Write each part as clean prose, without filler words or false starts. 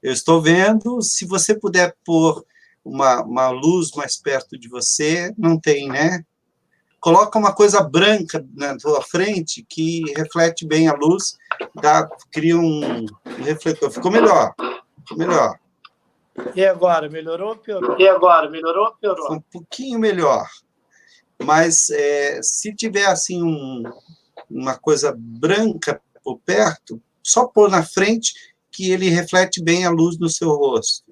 Eu estou vendo, se você puder pôr uma luz mais perto de você, não tem, né? Coloca uma coisa branca na tua frente que reflete bem a luz, cria um refletor. Ficou melhor, ficou melhor. E agora, melhorou ou piorou? E agora, melhorou ou piorou? Ficou um pouquinho melhor. Mas se tiver assim uma coisa branca por perto, só pôr na frente que ele reflete bem a luz no seu rosto.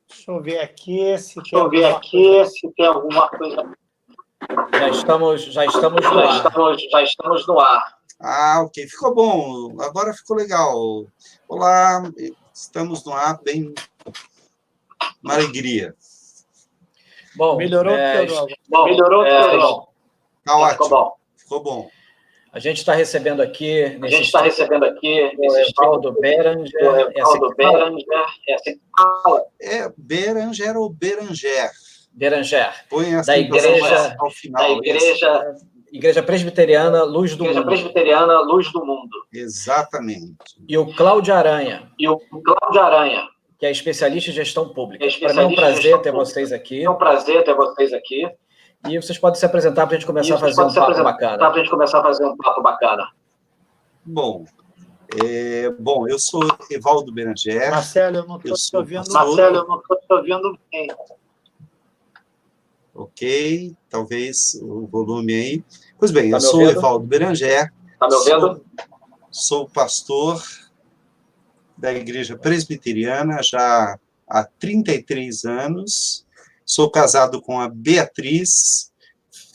Deixa eu ver aqui se Deixa eu ver aqui se tem alguma coisa. Já estamos no ar. Já estamos no ar. Ah, ok. Ficou bom. Agora ficou legal. Olá, estamos no ar, bem... Uma alegria. Bom, melhorou ou piorou? Melhorou ou piorou? Tá ótimo. Ficou bom. Ficou bom. A gente está recebendo aqui... A gente está recebendo aqui... O Evaldo Beranger. O Evaldo Beranger. Beranger ou Beranger? Beranger. Põe essa da igreja ao final. Da Igreja Presbiteriana Luz do Mundo. Igreja Presbiteriana Luz do Mundo. Exatamente. E o Cláudio Aranha. Que é especialista em gestão pública. Para mim é um prazer ter vocês aqui. É um prazer ter vocês aqui. E vocês podem se apresentar para a gente começar a fazer um papo bacana. Para a gente começar a fazer um papo bacana. Bom, eu sou Evaldo Beranger. Marcelo, eu não estou te ouvindo. Marcelo, eu não estou te ouvindo bem. Ok, talvez o volume aí. Pois bem, eu sou Evaldo Beranger. Está me ouvindo? Sou pastor da Igreja Presbiteriana já há 33 anos. Sou casado com a Beatriz,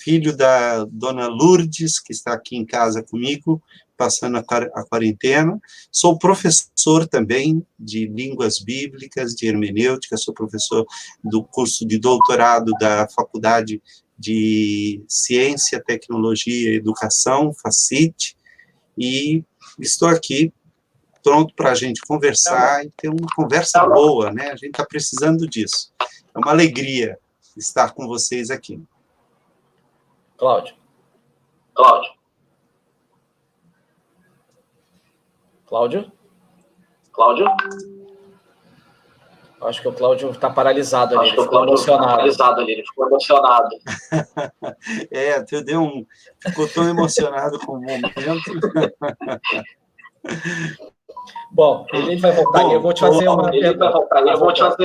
filho da dona Lourdes, que está aqui em casa comigo, passando a quarentena. Sou professor também de línguas bíblicas, de hermenêutica, sou professor do curso de doutorado da Faculdade de Ciência, Tecnologia e Educação, FACIT, e estou aqui pronto para a gente conversar e ter uma conversa boa, né? A gente está precisando disso. É uma alegria estar com vocês aqui. Cláudio. Acho que o Cláudio está paralisado ali, ele ficou emocionado. Ficou tão emocionado com o momento. Bom, ele vai voltar aqui, eu vou te fazer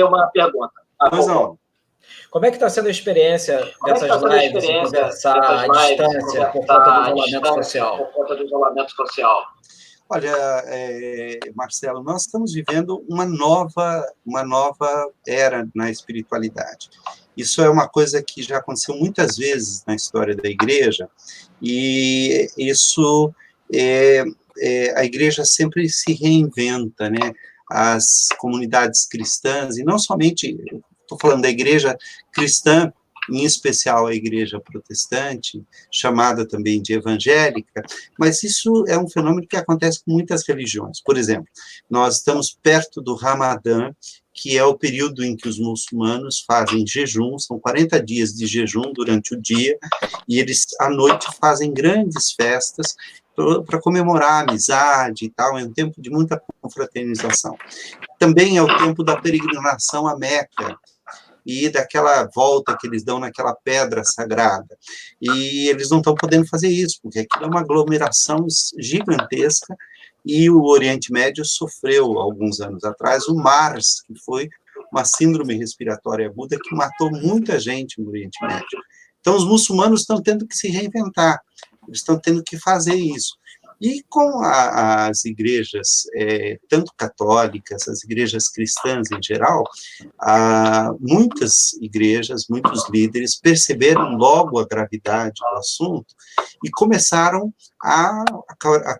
uma pergunta. Pois não. Como é que está sendo a experiência dessas lives de conversar à distância por conta do isolamento social? Olha, Marcelo, nós estamos vivendo uma nova era na espiritualidade. Isso é uma coisa que já aconteceu muitas vezes na história da igreja, e isso a igreja sempre se reinventa, né? As comunidades cristãs, e não somente, estou falando da igreja cristã, em especial a igreja protestante, chamada também de evangélica, mas isso é um fenômeno que acontece com muitas religiões. Por exemplo, nós estamos perto do Ramadã, que é o período em que os muçulmanos fazem jejum, são 40 dias de jejum durante o dia, e eles, à noite, fazem grandes festas para comemorar a amizade e tal, é um tempo de muita confraternização. Também é o tempo da peregrinação a Meca, e daquela volta que eles dão naquela pedra sagrada. E eles não estão podendo fazer isso, porque aquilo é uma aglomeração gigantesca, e o Oriente Médio sofreu, alguns anos atrás, o MARS, que foi uma síndrome respiratória aguda que matou muita gente no Oriente Médio. Então, os muçulmanos estão tendo que se reinventar, eles estão tendo que fazer isso. E com as igrejas, tanto católicas, as igrejas cristãs em geral, muitas igrejas, muitos líderes perceberam logo a gravidade do assunto e começaram a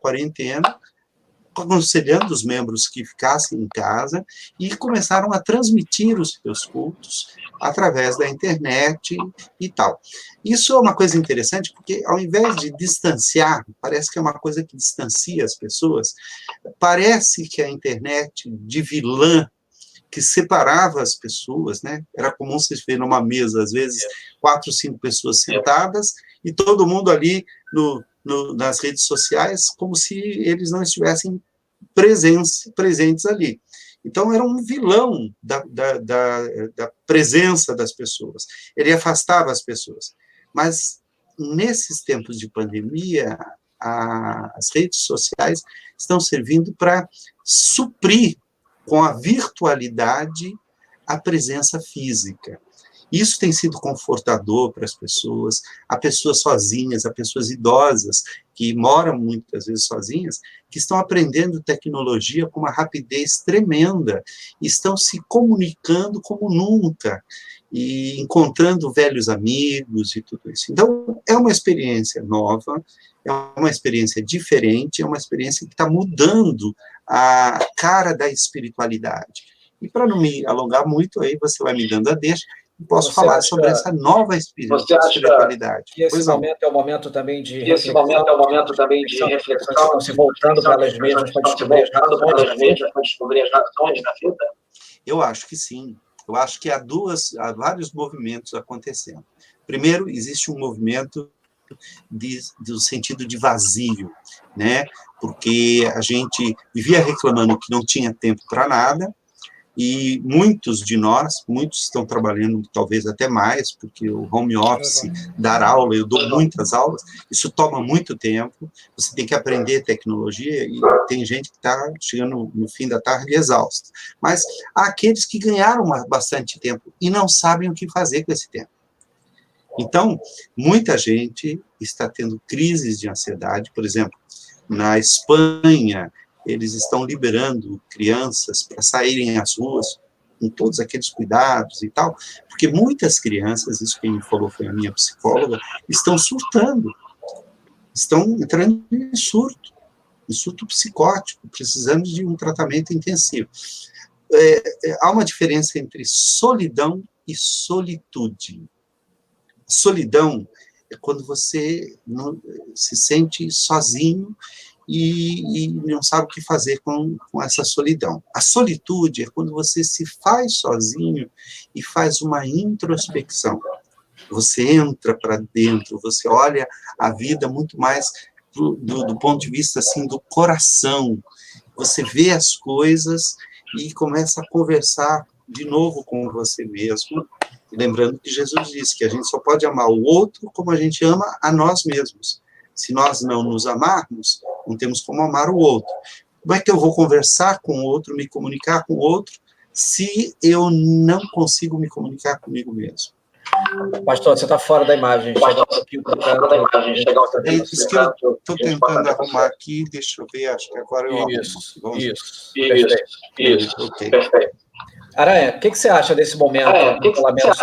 quarentena, aconselhando os membros que ficassem em casa, e começaram a transmitir os seus cultos através da internet e tal. Isso é uma coisa interessante, porque ao invés de distanciar, parece que é uma coisa que distancia as pessoas, parece que a internet de vilã, que separava as pessoas, né? Era comum se ver numa mesa, às vezes, 4, 5 pessoas sentadas, e todo mundo ali nas redes sociais, como se eles não estivessem presentes ali. Então, era um vilão da presença das pessoas. Ele afastava as pessoas. Mas, nesses tempos de pandemia, as redes sociais estão servindo para suprir, com a virtualidade, a presença física. Isso tem sido confortador para as pessoas, a pessoas sozinhas, a pessoas idosas, que moram muitas vezes sozinhas, que estão aprendendo tecnologia com uma rapidez tremenda, estão se comunicando como nunca, e encontrando velhos amigos e tudo isso. Então, é uma experiência nova, é uma experiência diferente, é uma experiência que está mudando a cara da espiritualidade. E para não me alongar muito, aí você vai me dando a deixa, posso falar sobre essa nova espiritualidade. Que esse momento é um momento também de reflexão, estão se voltando para elas mesmas para descobrir as razões da vida? Eu acho que sim. Eu acho que há vários movimentos acontecendo. Primeiro, existe um movimento do sentido de vazio, né? Porque a gente vivia reclamando que não tinha tempo para nada, e muitos de nós, muitos estão trabalhando talvez até mais, porque o home office, dar aula, eu dou muitas aulas, isso toma muito tempo, você tem que aprender tecnologia, e tem gente que está chegando no fim da tarde exausto. Mas há aqueles que ganharam bastante tempo e não sabem o que fazer com esse tempo. Então, muita gente está tendo crises de ansiedade, por exemplo, na Espanha, eles estão liberando crianças para saírem às ruas com todos aqueles cuidados e tal, porque muitas crianças, isso quem me falou foi a minha psicóloga, estão surtando, estão entrando em surto psicótico, precisando de um tratamento intensivo. Há uma diferença entre solidão e solitude. Solidão é quando você não, se sente sozinho e não sabe o que fazer com essa solidão. A solitude é quando você se faz sozinho e faz uma introspecção. Você entra para dentro, você olha a vida muito mais do ponto de vista assim, do coração. Você vê as coisas e começa a conversar de novo com você mesmo. Lembrando que Jesus disse que a gente só pode amar o outro como a gente ama a nós mesmos. Se nós não nos amarmos, não temos como amar o outro. Como é que eu vou conversar com o outro, me comunicar com o outro, se eu não consigo me comunicar comigo mesmo? Pastor, você está fora da imagem. É isso que eu estou tentando arrumar aqui. Deixa eu ver, acho que agora eu arrumo. Isso. Perfeito. Ok. Aranha, o que você acha desse momento do isolamento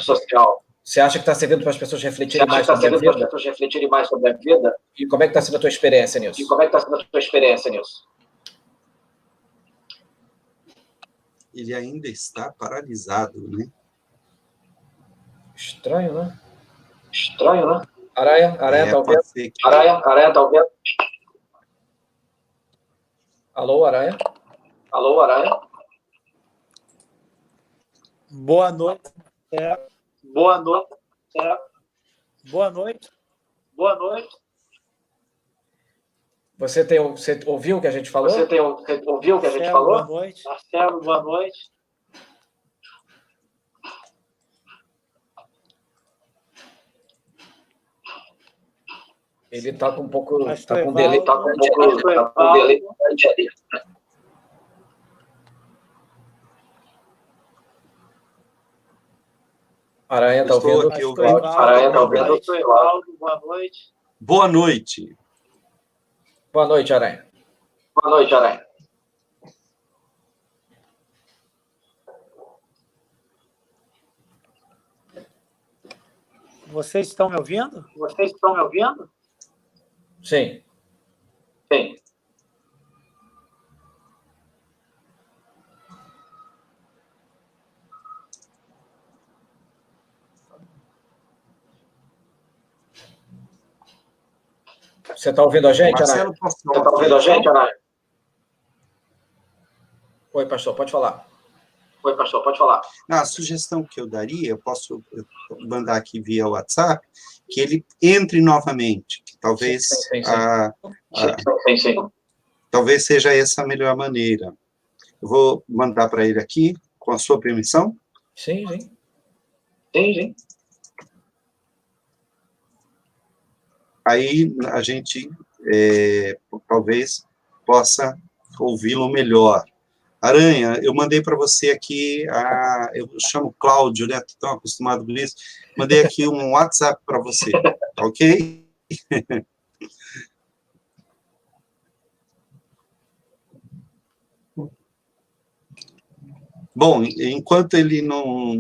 social? Você acha que está servindo para as pessoas refletirem mais sobre a vida? E como é que está sendo a tua experiência nisso? Ele ainda está paralisado, né? Estranho, né? Aranha, tá ouvindo? Aranha, tá ouvindo? Alô, Aranha? Boa noite. Boa noite. Você ouviu o que a gente falou? Boa noite. Marcelo, boa noite. Ele está com um pouco... Está com delay. Aranha, está ouvindo? Aranha, está ouvindo? Eu sou Evaldo, boa noite. Boa noite. Boa noite, Aranha. Vocês estão me ouvindo? Sim. Você está ouvindo a gente, Aranha? Oi, pastor, pode falar. A sugestão que eu daria, eu posso mandar aqui via WhatsApp, que ele entre novamente, que talvez Sim. talvez seja essa a melhor maneira. Eu vou mandar para ele aqui, com a sua permissão. Sim, sim. Sim, sim. Aí a gente talvez possa ouvi-lo melhor. Aranha, eu mandei para você aqui, eu chamo Cláudio, né? Estou tão acostumado com isso. Mandei aqui um WhatsApp para você, tá ok? Bom, enquanto ele não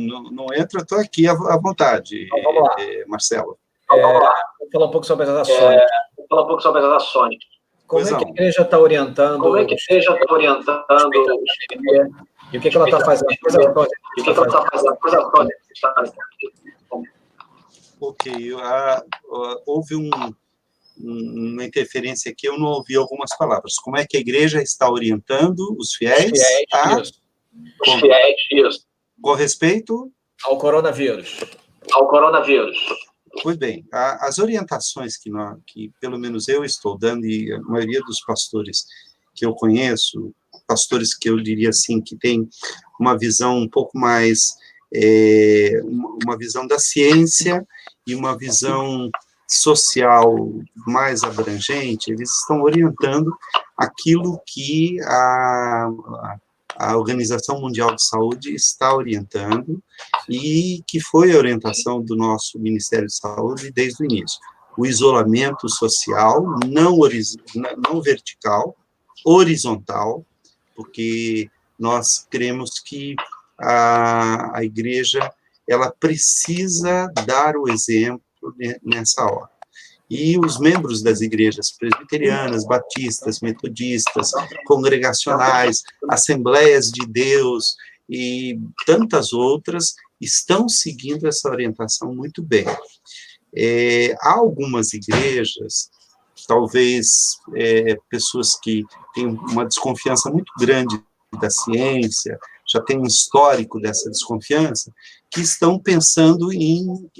entra, eu estou aqui à vontade, então, vamos lá. Marcelo. Vou falar um pouco sobre as ações. Vou falar um pouco sobre as ações. Como é que a igreja está orientando? Como é que a igreja está orientando? E o que ela está fazendo? E o que ela está fazendo? Coisa próxima. Ok, houve uma interferência aqui, eu não ouvi algumas palavras. Como é que a igreja está orientando os fiéis com respeito ao coronavírus? Ao coronavírus. Pois bem, as orientações que pelo menos eu estou dando, e a maioria dos pastores que eu conheço, pastores que eu diria assim, que têm uma visão um pouco mais, uma visão da ciência e uma visão social mais abrangente, eles estão orientando aquilo que a Organização Mundial de Saúde está orientando e que foi a orientação do nosso Ministério de Saúde desde o início. O isolamento social, não vertical, horizontal, porque nós cremos que a igreja ela precisa dar o exemplo nessa hora. E os membros das igrejas presbiterianas, batistas, metodistas, congregacionais, Assembleias de Deus e tantas outras estão seguindo essa orientação muito bem. Há algumas igrejas, talvez pessoas que têm uma desconfiança muito grande da ciência, já tem um histórico dessa desconfiança, que estão pensando em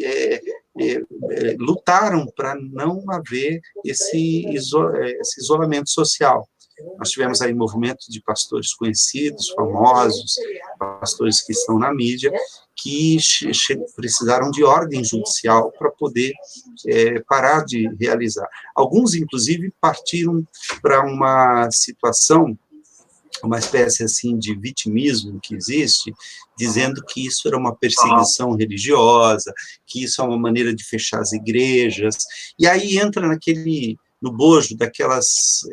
lutaram para não haver esse isolamento social. Nós tivemos aí movimentos de pastores conhecidos, famosos, pastores que estão na mídia, que precisaram de ordem judicial para poder parar de realizar. Alguns, inclusive, partiram para uma situação, uma espécie assim de vitimismo que existe, dizendo que isso era uma perseguição religiosa, que isso é uma maneira de fechar as igrejas, e aí entra no bojo daqueles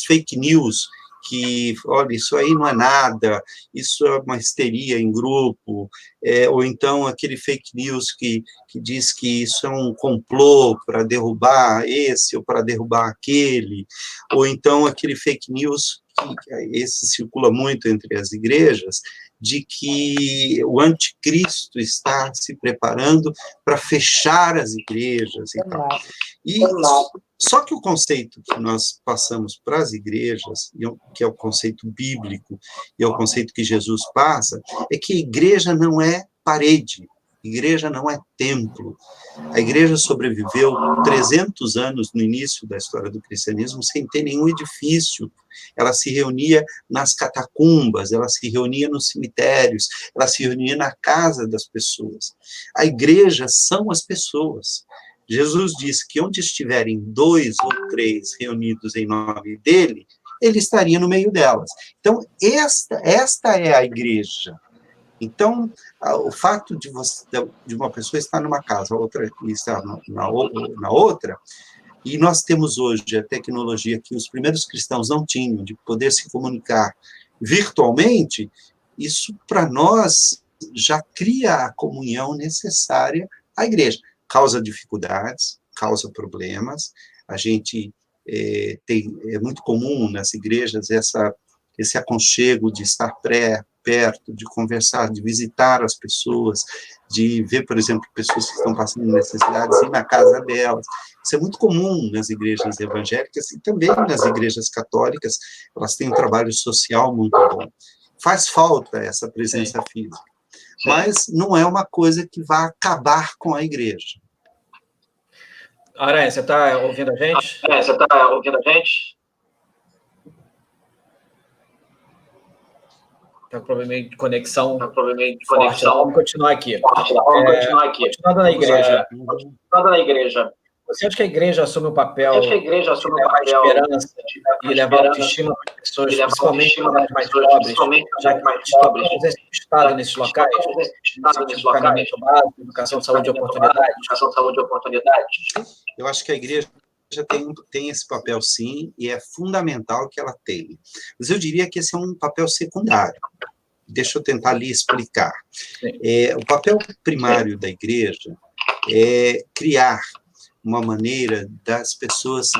fake news que, olha, isso aí não é nada, isso é uma histeria em grupo, ou então aquele fake news que diz que isso é um complô para derrubar esse ou para derrubar aquele, ou então aquele fake news que esse circula muito entre as igrejas, de que o anticristo está se preparando para fechar as igrejas e tal. E só que o conceito que nós passamos para as igrejas, que é o conceito bíblico, e é o conceito que Jesus passa, é que a igreja não é parede, a igreja não é templo. A igreja sobreviveu 300 anos no início da história do cristianismo sem ter nenhum edifício. Ela se reunia nas catacumbas, ela se reunia nos cemitérios, ela se reunia na casa das pessoas. A igreja são as pessoas. Jesus disse que onde estiverem 2 ou 3 reunidos em nome dele, ele estaria no meio delas. Então, esta é a igreja. Então, o fato de uma pessoa estar numa casa, a outra estar na outra, e nós temos hoje a tecnologia que os primeiros cristãos não tinham, de poder se comunicar virtualmente, isso, para nós, já cria a comunhão necessária à igreja. Causa dificuldades, causa problemas, a gente é muito comum nas igrejas esse aconchego de estar perto, de conversar, de visitar as pessoas, de ver, por exemplo, pessoas que estão passando necessidades, ir na casa delas. Isso é muito comum nas igrejas evangélicas e também nas igrejas católicas, elas têm um trabalho social muito bom. Faz falta essa presença física, mas não é uma coisa que vai acabar com a igreja. Aranha, você está ouvindo a gente? Você está ouvindo a gente? Tá com problema de conexão. Forte. Vamos continuar aqui. Continuando na igreja. Você acha que a igreja assume o papel de levar esperança e levar autoestima para as pessoas, principalmente para as mais pobres, já que estamos estado nesses locais, saneamento básico, educação, saúde e oportunidades? Eu acho que a igreja tem esse papel, sim, e é fundamental que ela tenha. Mas eu diria que esse é um papel secundário. Deixa eu tentar lhe explicar. O papel primário da igreja é criar uma maneira das pessoas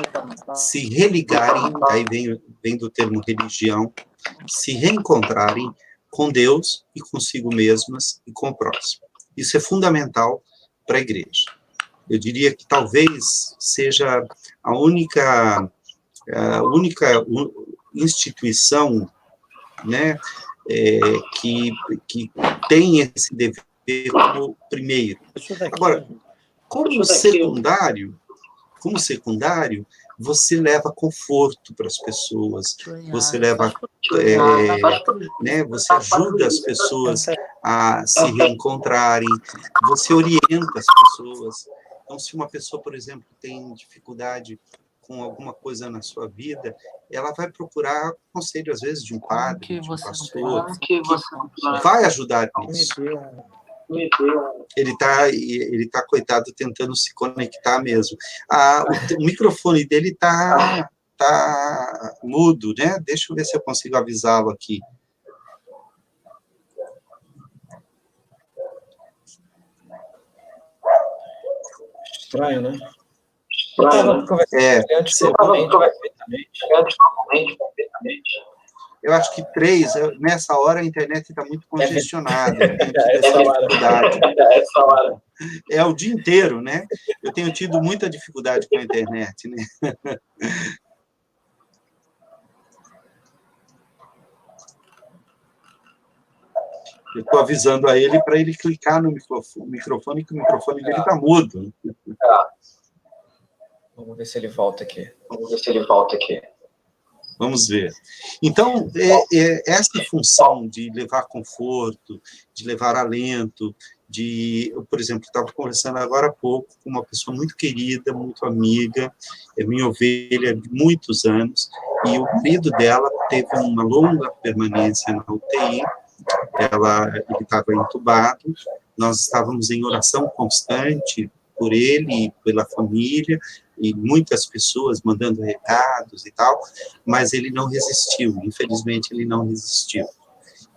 se religarem, aí vem do termo religião, se reencontrarem com Deus e consigo mesmas e com o próximo. Isso é fundamental para a igreja. Eu diria que talvez seja a única instituição, né, que tem esse dever como primeiro. Agora, como secundário, você leva conforto para as pessoas, você leva, né, você ajuda as pessoas a se reencontrarem, você orienta as pessoas. Então, se uma pessoa, por exemplo, tem dificuldade com alguma coisa na sua vida, ela vai procurar conselho, às vezes, de um padre, de um pastor, que vai ajudar nisso. Ele tá, coitado, tentando se conectar mesmo. O microfone dele tá mudo, né? Deixa eu ver se eu consigo avisá-lo aqui. Estranho, né? Eu acho que 3, nessa hora a internet está muito congestionada, eu tenho tido essa dificuldade. É o dia inteiro, né? Eu tenho tido muita dificuldade com a internet, né? Eu estou avisando a ele para ele clicar no microfone, que o microfone dele está mudo. Vamos ver se ele volta aqui. Vamos ver. Então, essa função de levar conforto, de levar alento, por exemplo, estava conversando agora há pouco com uma pessoa muito querida, muito amiga, é minha ovelha de muitos anos, e o marido dela teve uma longa permanência na UTI, ele estava entubado, nós estávamos em oração constante por ele e pela família, e muitas pessoas mandando recados e tal, mas ele não resistiu, infelizmente ele não resistiu,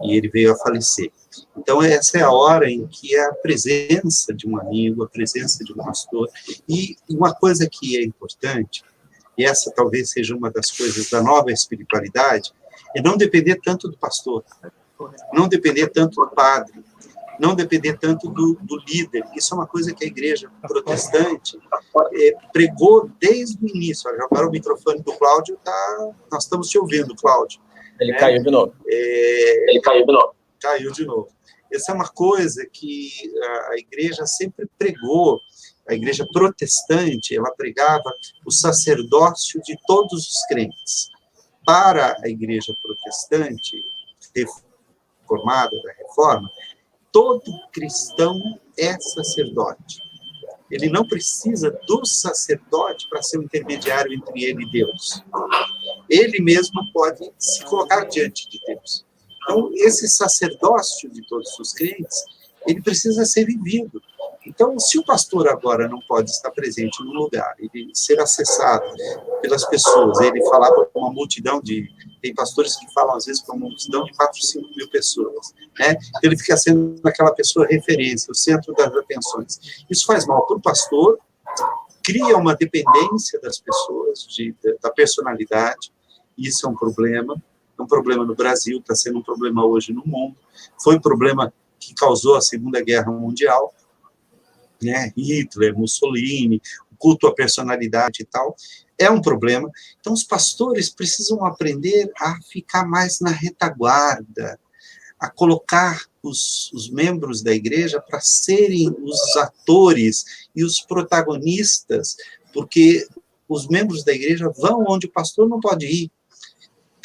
e ele veio a falecer. Então, essa é a hora em que a presença de um amigo, a presença de um pastor, e uma coisa que é importante, e essa talvez seja uma das coisas da nova espiritualidade, é não depender tanto do pastor, não depender tanto do padre, não depender tanto do líder. Isso é uma coisa que a igreja protestante pregou desde o início. Agora o microfone do Cláudio nós estamos te ouvindo, Cláudio. Ele caiu de novo. Caiu de novo. Essa é uma coisa que a igreja sempre pregou. A igreja protestante, ela pregava o sacerdócio de todos os crentes. Para a igreja protestante, reformada da Reforma, todo cristão é sacerdote. Ele não precisa do sacerdote para ser o intermediário entre ele e Deus. Ele mesmo pode se colocar diante de Deus. Então, esse sacerdócio de todos os crentes, ele precisa ser vivido. Então, se o pastor agora não pode estar presente no lugar, ele ser acessado pelas pessoas, ele falar para uma multidão tem pastores que falam, às vezes, para uma multidão de 4, 5 mil pessoas, né? Ele fica sendo aquela pessoa referência, o centro das atenções. Isso faz mal para o pastor, cria uma dependência das pessoas, da personalidade, isso é um problema no Brasil, está sendo um problema hoje no mundo, foi um problema que causou a Segunda Guerra Mundial, né? Hitler, Mussolini, o culto à personalidade e tal, é um problema. Então, os pastores precisam aprender a ficar mais na retaguarda, a colocar os membros da igreja para serem os atores e os protagonistas, porque os membros da igreja vão onde o pastor não pode ir.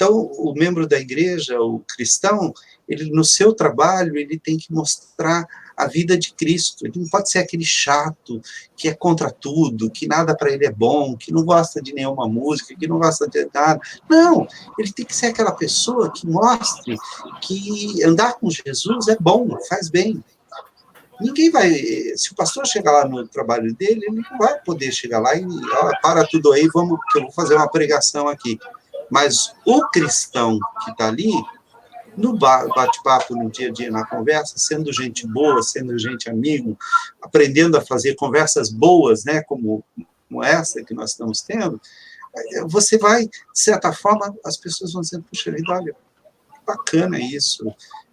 Então, o membro da igreja, o cristão, ele no seu trabalho, ele tem que mostrar a vida de Cristo. Ele não pode ser aquele chato que é contra tudo, que nada para ele é bom, que não gosta de nenhuma música, que não gosta de nada. Não, ele tem que ser aquela pessoa que mostre que andar com Jesus é bom, faz bem. Ninguém vai... Se o pastor chegar lá no trabalho dele, ele não vai poder chegar lá e... para tudo aí, vamos, que eu vou fazer uma pregação aqui. Mas o cristão que está ali, no bate-papo, no dia a dia, na conversa, sendo gente boa, sendo gente amigo, aprendendo a fazer conversas boas, né, como essa que nós estamos tendo, você vai, de certa forma, as pessoas vão dizendo, puxa vida, olha, que bacana isso,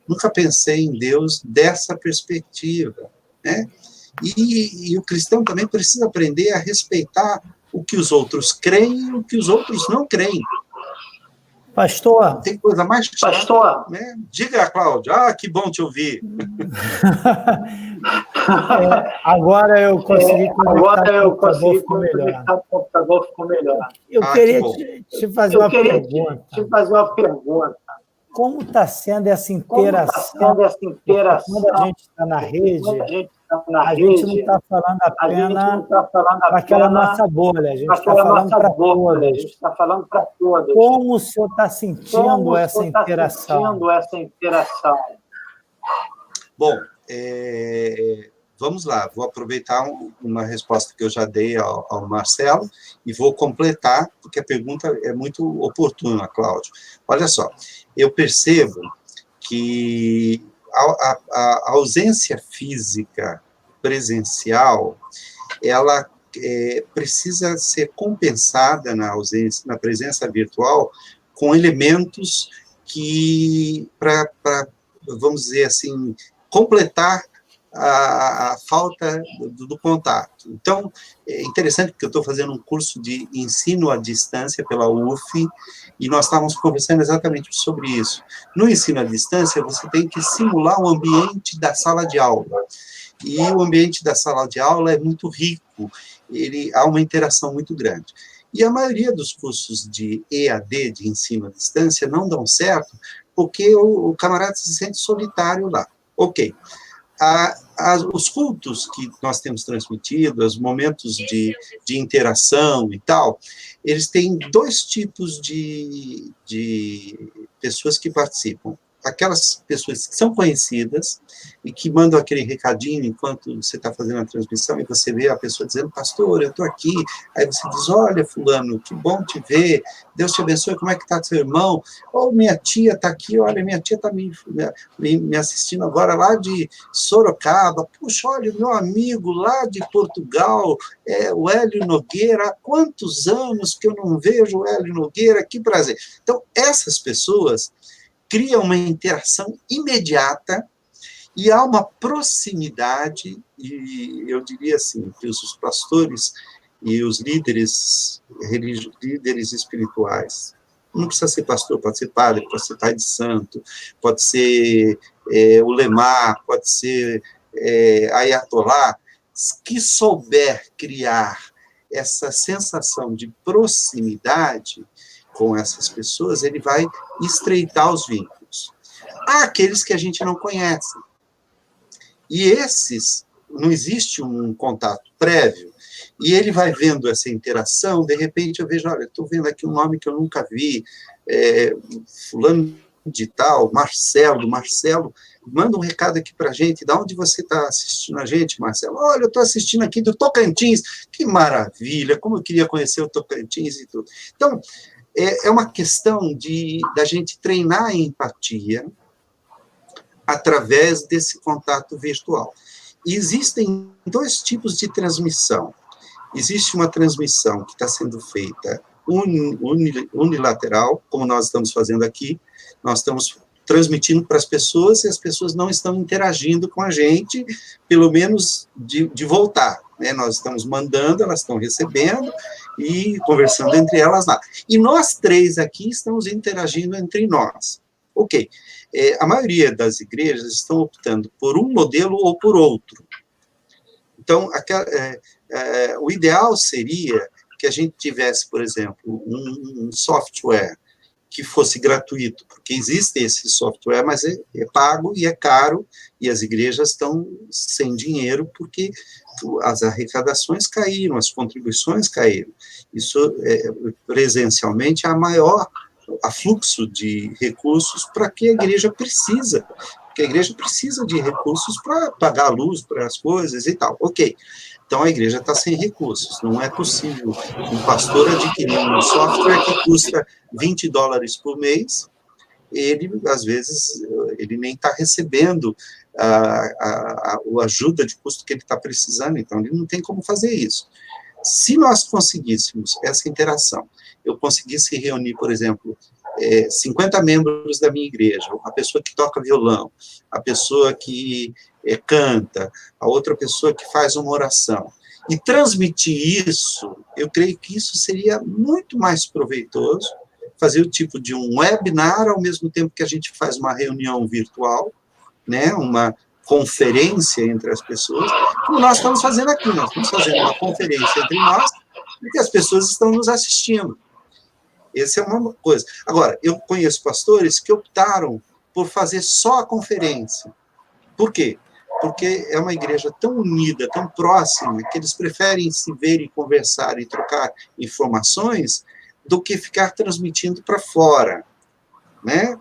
nunca pensei em Deus dessa perspectiva, né? E o cristão também precisa aprender a respeitar o que os outros creem e o que os outros não creem. Pastor. Tem coisa mais chata, Pastor, né? Diga, Cláudia. Que bom te ouvir. Agora eu consegui conectar o computador, ficou melhor. Eu queria te fazer uma pergunta. Como está sendo essa interação? Quando a gente está na rede, a gente não está falando apenas para aquela nossa bolha, a gente está falando para todos. Como o senhor está sentindo essa interação? Bom, vamos lá, vou aproveitar uma resposta que eu já dei ao Marcelo e vou completar, porque a pergunta é muito oportuna, Cláudio. Olha só, eu percebo que a ausência física presencial, ela precisa ser compensada na presença virtual com elementos que, vamos dizer assim, completar a falta do contato. Então, é interessante porque eu estou fazendo um curso de ensino à distância pela UF, e nós estávamos conversando exatamente sobre isso. No ensino à distância, você tem que simular o ambiente da sala de aula. E o ambiente da sala de aula é muito rico, há uma interação muito grande. E a maioria dos cursos de EAD, de ensino à distância, não dão certo, porque o camarada se sente solitário lá. Ok. Os cultos que nós temos transmitido, os momentos de interação e tal, eles têm dois tipos de pessoas que participam. Aquelas pessoas que são conhecidas e que mandam aquele recadinho enquanto você está fazendo a transmissão e você vê a pessoa dizendo, pastor, eu estou aqui. Aí você diz, olha, fulano, que bom te ver, Deus te abençoe, como é que está seu irmão? Ou minha tia está aqui, olha, minha tia está me assistindo agora lá de Sorocaba. Puxa, olha, o meu amigo lá de Portugal, o Hélio Nogueira, há quantos anos que eu não vejo o Hélio Nogueira, que prazer. Então, essas pessoas cria uma interação imediata e há uma proximidade, e eu diria assim, que os pastores e os líderes espirituais, não precisa ser pastor, pode ser padre, pode ser pai de santo, pode ser ulemá, pode ser ayatolá, que souber criar essa sensação de proximidade com essas pessoas, ele vai estreitar os vínculos. Há aqueles que a gente não conhece. E esses, não existe um contato prévio, e ele vai vendo essa interação, de repente eu vejo, olha, estou vendo aqui um nome que eu nunca vi, fulano de tal, Marcelo, manda um recado aqui para a gente, de onde você está assistindo a gente, Marcelo? Olha, eu estou assistindo aqui do Tocantins, que maravilha, como eu queria conhecer o Tocantins e tudo. Então, é uma questão da gente treinar a empatia através desse contato virtual. E existem dois tipos de transmissão. Existe uma transmissão que está sendo feita unilateral, como nós estamos fazendo aqui, nós estamos transmitindo para as pessoas e as pessoas não estão interagindo com a gente, pelo menos de voltar. Né? Nós estamos mandando, elas estão recebendo e conversando entre elas lá. E nós três aqui estamos interagindo entre nós. Ok. A maioria das igrejas estão optando por um modelo ou por outro. Então, o ideal seria que a gente tivesse, por exemplo, um software que fosse gratuito, porque existe esse software, mas é pago e é caro, e as igrejas estão sem dinheiro porque as arrecadações caíram, as contribuições caíram. Isso, presencialmente, há maior afluxo de recursos para que a igreja precisa, porque a igreja precisa de recursos para pagar a luz, para as coisas e tal. Ok. Então, a igreja está sem recursos. Não é possível um pastor adquirir um software que custa $20 por mês, ele, às vezes, ele nem está recebendo a ajuda de custo que ele está precisando, então ele não tem como fazer isso. Se nós conseguíssemos essa interação, eu conseguisse reunir, por exemplo, 50 membros da minha igreja, a pessoa que toca violão, a pessoa que canta, a outra pessoa que faz uma oração, e transmitir isso, eu creio que isso seria muito mais proveitoso, fazer o tipo de um webinar, ao mesmo tempo que a gente faz uma reunião virtual, né, uma conferência entre as pessoas, como nós estamos fazendo aqui, nós estamos fazendo uma conferência entre nós, porque as pessoas estão nos assistindo. Essa é uma coisa. Agora, eu conheço pastores que optaram por fazer só a conferência. Por quê? Porque é uma igreja tão unida, tão próxima, que eles preferem se ver e conversar e trocar informações do que ficar transmitindo para fora, né?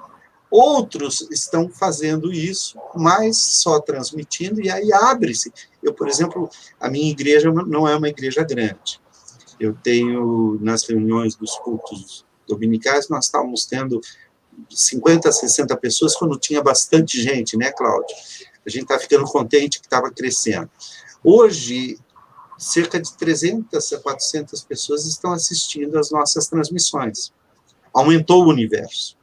Outros estão fazendo isso, mas só transmitindo, e aí abre-se. Eu, por exemplo, a minha igreja não é uma igreja grande. Eu tenho, nas reuniões dos cultos dominicais, nós estávamos tendo 50, 60 pessoas, quando tinha bastante gente, né, Cláudio? A gente está ficando contente que estava crescendo. Hoje, cerca de 300 a 400 pessoas estão assistindo às nossas transmissões. Aumentou o universo.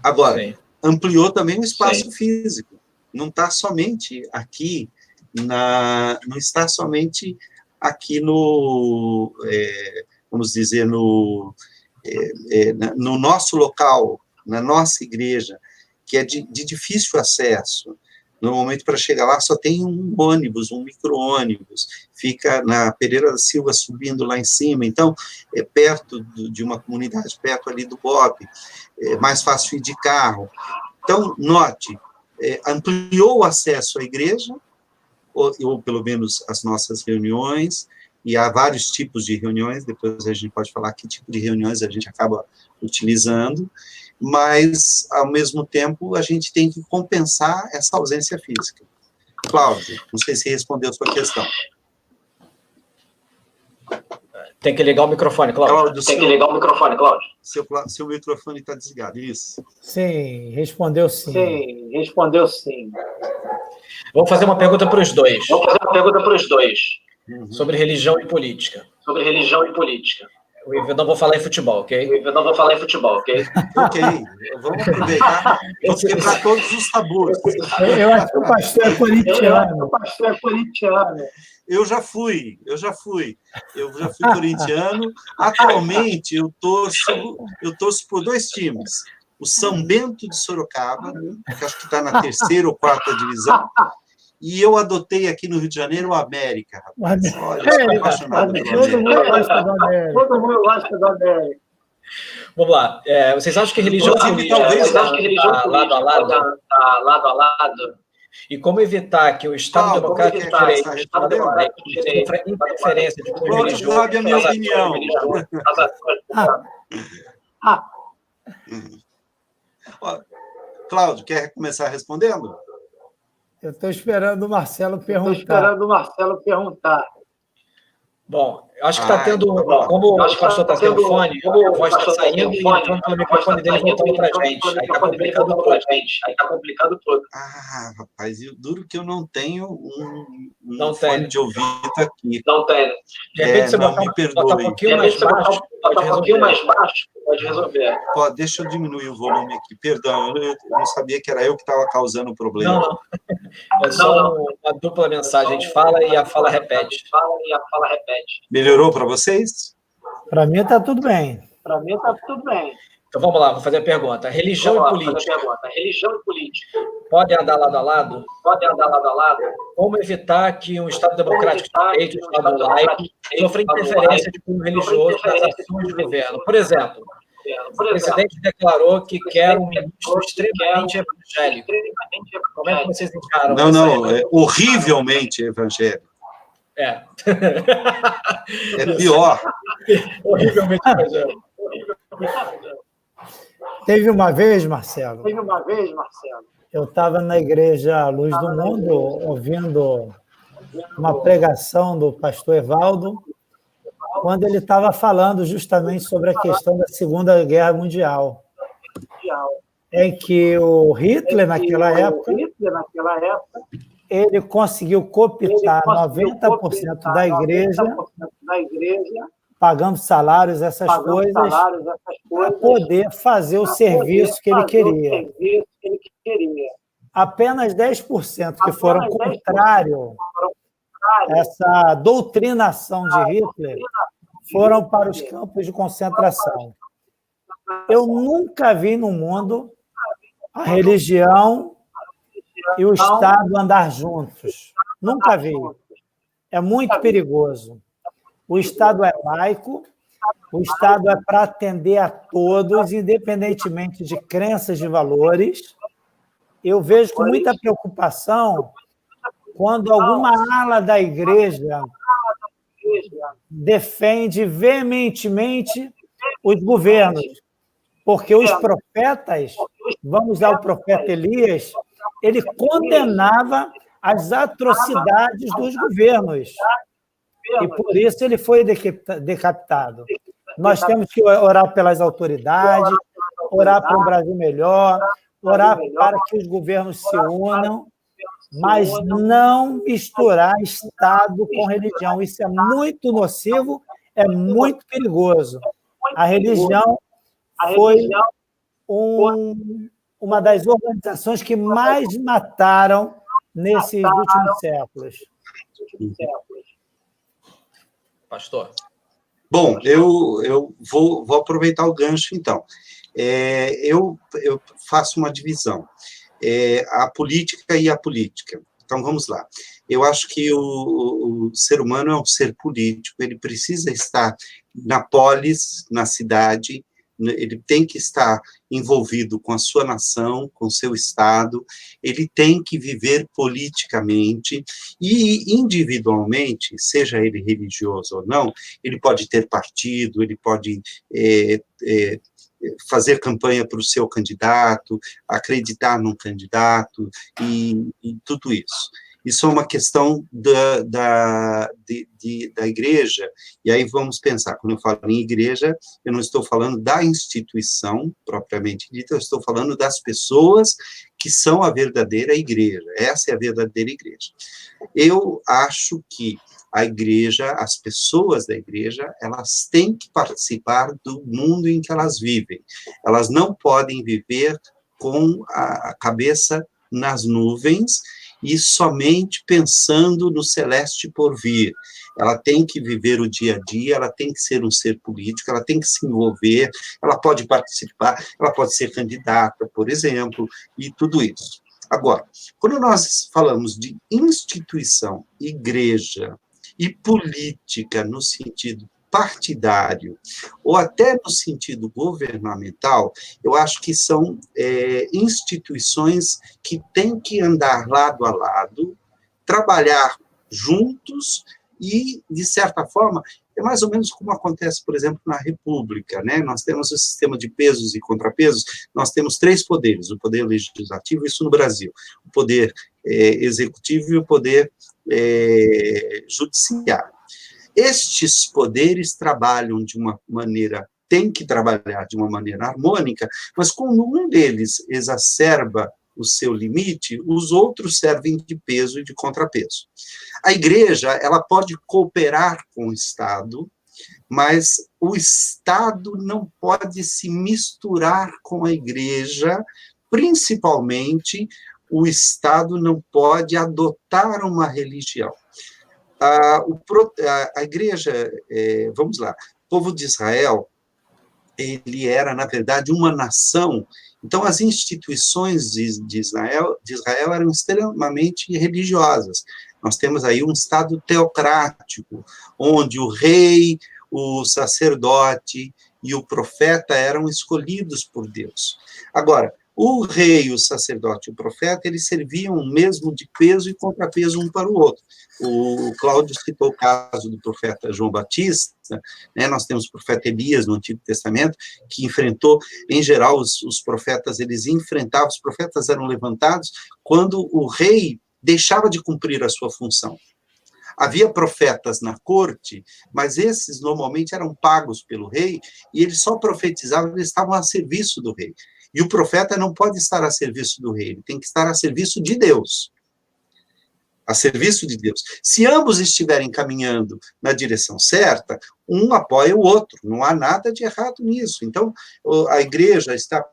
Agora, sim, ampliou também o espaço, sim, físico. Não está somente aqui, não está somente aqui no, vamos dizer, no nosso local, na nossa igreja, que é de difícil acesso. Normalmente, para chegar lá, só tem um ônibus, um micro-ônibus, fica na Pereira da Silva, subindo lá em cima, então, é perto de uma comunidade, perto ali do Bob, é mais fácil ir de carro. Então, note, ampliou o acesso à igreja, ou pelo menos as nossas reuniões, e há vários tipos de reuniões, depois a gente pode falar que tipo de reuniões a gente acaba utilizando, mas, ao mesmo tempo, a gente tem que compensar essa ausência física. Cláudio, não sei se respondeu a sua questão. Tem que ligar o microfone, Cláudio. Tem que ligar o microfone, Cláudio. Seu microfone está desligado, isso. Sim, respondeu sim. Sim, respondeu sim. Vou fazer uma pergunta para os dois. Uhum. Sobre religião e política. Eu não vou falar em futebol, ok? Ok, vamos aproveitar. Vamos quebrar todos os tabus. Eu acho que o pastor é corintiano. Eu já fui corintiano. Atualmente, eu torço por dois times. O São Bento de Sorocaba, que acho que está na 3ª ou 4ª divisão, e eu adotei aqui no Rio de Janeiro o América, rapaz. Olha, eu sou apaixonado pelo América. Todo mundo gosta do América. Vamos lá. Vocês acham que religião está lado a lado? E como evitar que o Estado democrático de direito sofra interferência de cunho religioso? Sabe a minha opinião. Cláudio, quer começar respondendo? Eu estou esperando o Marcelo perguntar. Bom, eu acho que está tendo, como o pastor está tendo fone, a voz está saindo e entrando pelo microfone dele voltando para a gente. Aí está complicando tudo. Ah, rapaz, e o duro que eu não tenho não fone de ouvido aqui. Não tem. De repente você bota um pouquinho mais baixo, pode resolver. Deixa eu diminuir o volume aqui. Perdão, eu não sabia que era eu que estava causando o problema. Não. É só uma dupla mensagem. A gente fala e a fala repete. Melhorou para vocês? Para mim está tudo bem. Então vamos lá, vou fazer a pergunta. Religião e política podem andar lado a lado? Como evitar que um Estado democrático de direito, um Estado laico, sofra interferência de cunho religioso nas ações de governo? Por exemplo, O presidente declarou que quer um ministro extremamente evangélico. Como é que vocês encaram isso? Não, é horrivelmente evangélico. É. É pior. Horrivelmente evangélico. Teve uma vez, Marcelo, eu estava na igreja Luz do Mundo, ouvindo uma pregação do pastor Evaldo, quando ele estava falando justamente sobre a questão da Segunda Guerra Mundial, em que o Hitler, naquela época, ele conseguiu cooptar 90% da igreja, pagando salários, essas coisas, para poder fazer o serviço que ele queria. Apenas 10% que foram contrários a essa doutrinação de Hitler foram para os campos de concentração. Eu nunca vi no mundo a religião e o Estado andar juntos. Nunca vi. É muito perigoso. O Estado é laico, o Estado é para atender a todos, independentemente de crenças e valores. Eu vejo com muita preocupação quando alguma ala da igreja defende veementemente os governos, porque os profetas, vamos ao profeta Elias, ele condenava as atrocidades dos governos, e por isso ele foi decapitado. Nós temos que orar pelas autoridades, orar para um Brasil melhor, orar para que os governos se unam, mas não misturar Estado com religião. Isso é muito nocivo, é muito perigoso. A religião foi uma das organizações que mais mataram nesses últimos séculos. Pastor. Bom, eu vou aproveitar o gancho, então. Eu faço uma divisão. A política e a política. Então, vamos lá. Eu acho que o ser humano é um ser político, ele precisa estar na polis, na cidade, ele tem que estar envolvido com a sua nação, com o seu Estado, ele tem que viver politicamente e individualmente, seja ele religioso ou não, ele pode ter partido, ele pode fazer campanha para o seu candidato, acreditar num candidato e tudo isso. Isso é uma questão da igreja, e aí vamos pensar, quando eu falo em igreja, eu não estou falando da instituição propriamente dita, eu estou falando das pessoas que são a verdadeira igreja, essa é a verdadeira igreja. Eu acho que a igreja, as pessoas da igreja, elas têm que participar do mundo em que elas vivem, elas não podem viver com a cabeça nas nuvens, e somente pensando no celeste por vir. Ela tem que viver o dia a dia, ela tem que ser um ser político, ela tem que se envolver, ela pode participar, ela pode ser candidata, por exemplo, e tudo isso. Agora, quando nós falamos de instituição, igreja e política no sentido partidário, ou até no sentido governamental, eu acho que são instituições que têm que andar lado a lado, trabalhar juntos e, de certa forma, é mais ou menos como acontece, por exemplo, na República, né? Nós temos o sistema de pesos e contrapesos, nós temos 3 poderes, o poder legislativo, isso no Brasil, o poder executivo e o poder judiciário. Estes poderes trabalham de uma maneira, têm que trabalhar de uma maneira harmônica, mas quando um deles exacerba o seu limite, os outros servem de peso e de contrapeso. A igreja, ela pode cooperar com o Estado, mas o Estado não pode se misturar com a igreja, principalmente o Estado não pode adotar uma religião. A igreja, vamos lá, o povo de Israel, ele era, na verdade, uma nação, então as instituições de Israel eram extremamente religiosas. Nós temos aí um Estado teocrático, onde o rei, o sacerdote e o profeta eram escolhidos por Deus. Agora, o rei, o sacerdote e o profeta, eles serviam mesmo de peso e contrapeso um para o outro. O Cláudio citou o caso do profeta João Batista, né? Nós temos o profeta Elias no Antigo Testamento, que enfrentou, em geral, os profetas, eles enfrentavam, os profetas eram levantados quando o rei deixava de cumprir a sua função. Havia profetas na corte, mas esses normalmente eram pagos pelo rei, e eles só profetizavam, eles estavam a serviço do rei. E o profeta não pode estar a serviço do rei, ele tem que estar a serviço de Deus. A serviço de Deus. Se ambos estiverem caminhando na direção certa, um apoia o outro, não há nada de errado nisso. Então, a igreja está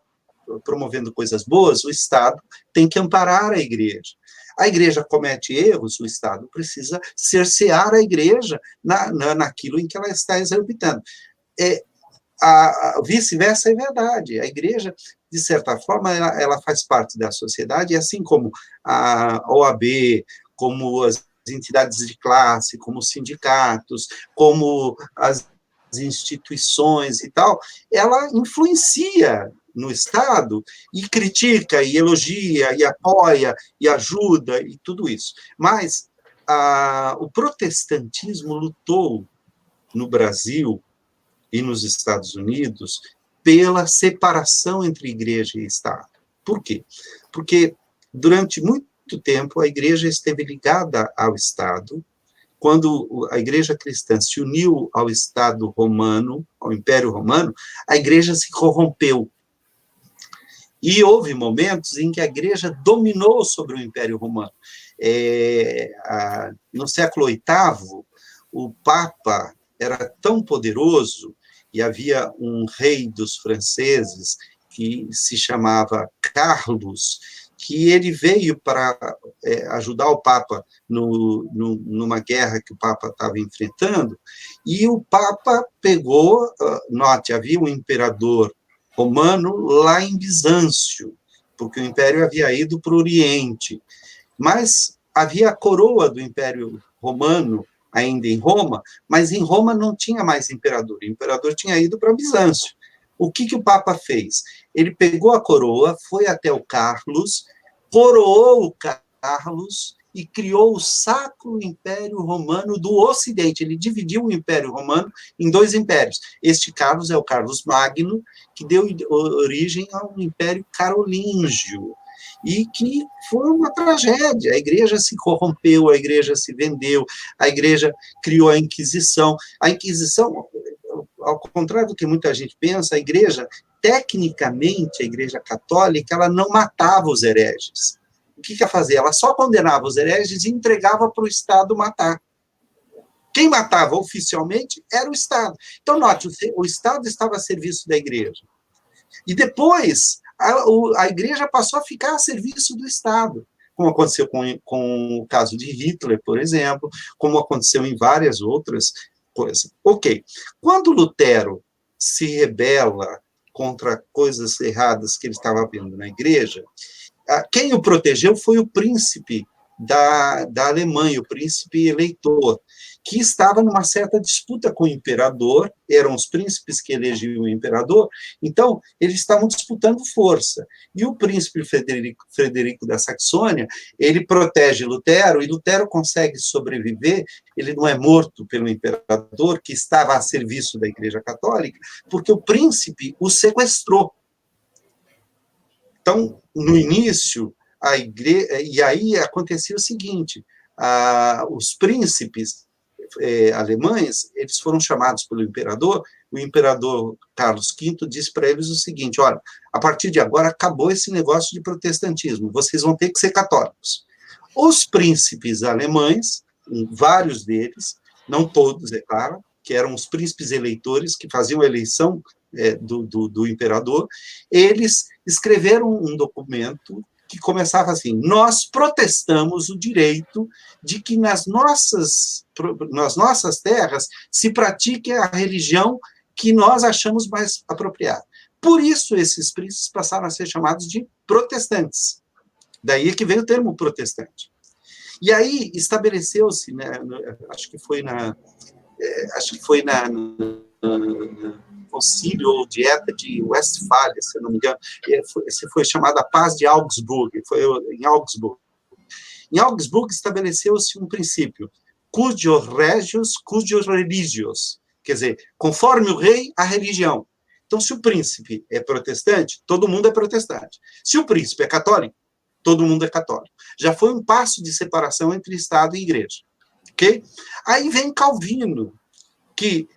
promovendo coisas boas, o Estado tem que amparar a igreja. A igreja comete erros, o Estado precisa cercear a igreja naquilo em que ela está exorbitando. Vice-versa é verdade. A igreja, de certa forma, ela faz parte da sociedade, e assim como a OAB, como as entidades de classe, como os sindicatos, como as instituições e tal, ela influencia no Estado e critica, e elogia, e apoia, e ajuda, e tudo isso. Mas o protestantismo lutou no Brasil e nos Estados Unidos pela separação entre igreja e Estado. Por quê? Porque durante muito tempo a igreja esteve ligada ao Estado. Quando a igreja cristã se uniu ao Estado romano, ao Império Romano, a igreja se corrompeu. E houve momentos em que a igreja dominou sobre o Império Romano. No século VIII, o Papa era tão poderoso, e havia um rei dos franceses que se chamava Carlos, que ele veio para ajudar o Papa numa guerra que o Papa estava enfrentando, e o Papa pegou, note, havia um imperador romano lá em Bizâncio, porque o Império havia ido para o Oriente, mas havia a coroa do Império Romano ainda em Roma, mas em Roma não tinha mais imperador, o imperador tinha ido para Bizâncio. O que o Papa fez? Ele pegou a coroa, foi até o Carlos, coroou o Carlos e criou o Sacro Império Romano do Ocidente. Ele dividiu o Império Romano em dois impérios. Este Carlos é o Carlos Magno, que deu origem ao Império Carolíngio, e que foi uma tragédia. A igreja se corrompeu, a igreja se vendeu, a igreja criou a Inquisição. A Inquisição, ao contrário do que muita gente pensa, a igreja, tecnicamente, a igreja católica, ela não matava os hereges. O que ela fazia? Ela só condenava os hereges e entregava para o Estado matar. Quem matava oficialmente era o Estado. Então, note, o Estado estava a serviço da igreja. E depois, a igreja passou a ficar a serviço do Estado, como aconteceu com o caso de Hitler, por exemplo, como aconteceu em várias outras coisas. Ok. Quando Lutero se rebela contra coisas erradas que ele estava vendo na igreja, quem o protegeu foi o príncipe da Alemanha, o príncipe eleitor, que estava numa certa disputa com o imperador, eram os príncipes que elegiam o imperador, então eles estavam disputando força. E o príncipe Frederico da Saxônia, ele protege Lutero, e Lutero consegue sobreviver, ele não é morto pelo imperador, que estava a serviço da Igreja Católica, porque o príncipe o sequestrou. Então, no início, a igreja, e aí acontecia o seguinte, os príncipes alemães, eles foram chamados pelo imperador, o imperador Carlos V disse para eles o seguinte: olha, a partir de agora acabou esse negócio de protestantismo, vocês vão ter que ser católicos. Os príncipes alemães, vários deles, não todos, é claro, que eram os príncipes eleitores que faziam a eleição do imperador, eles escreveram um documento que começava assim: nós protestamos o direito de que nas nossas terras se pratique a religião que nós achamos mais apropriada. Por isso, esses príncipes passaram a ser chamados de protestantes. Daí que veio o termo protestante. E aí estabeleceu-se, né, acho que foi concílio ou dieta de Westfália, se eu não me engano, esse foi chamado a Paz de Augsburg, foi em Augsburg. Em Augsburg estabeleceu-se um princípio, cuius regios, cuius religios, quer dizer, conforme o rei, a religião. Então, se o príncipe é protestante, todo mundo é protestante. Se o príncipe é católico, todo mundo é católico. Já foi um passo de separação entre Estado e Igreja. Okay? Aí vem Calvino, que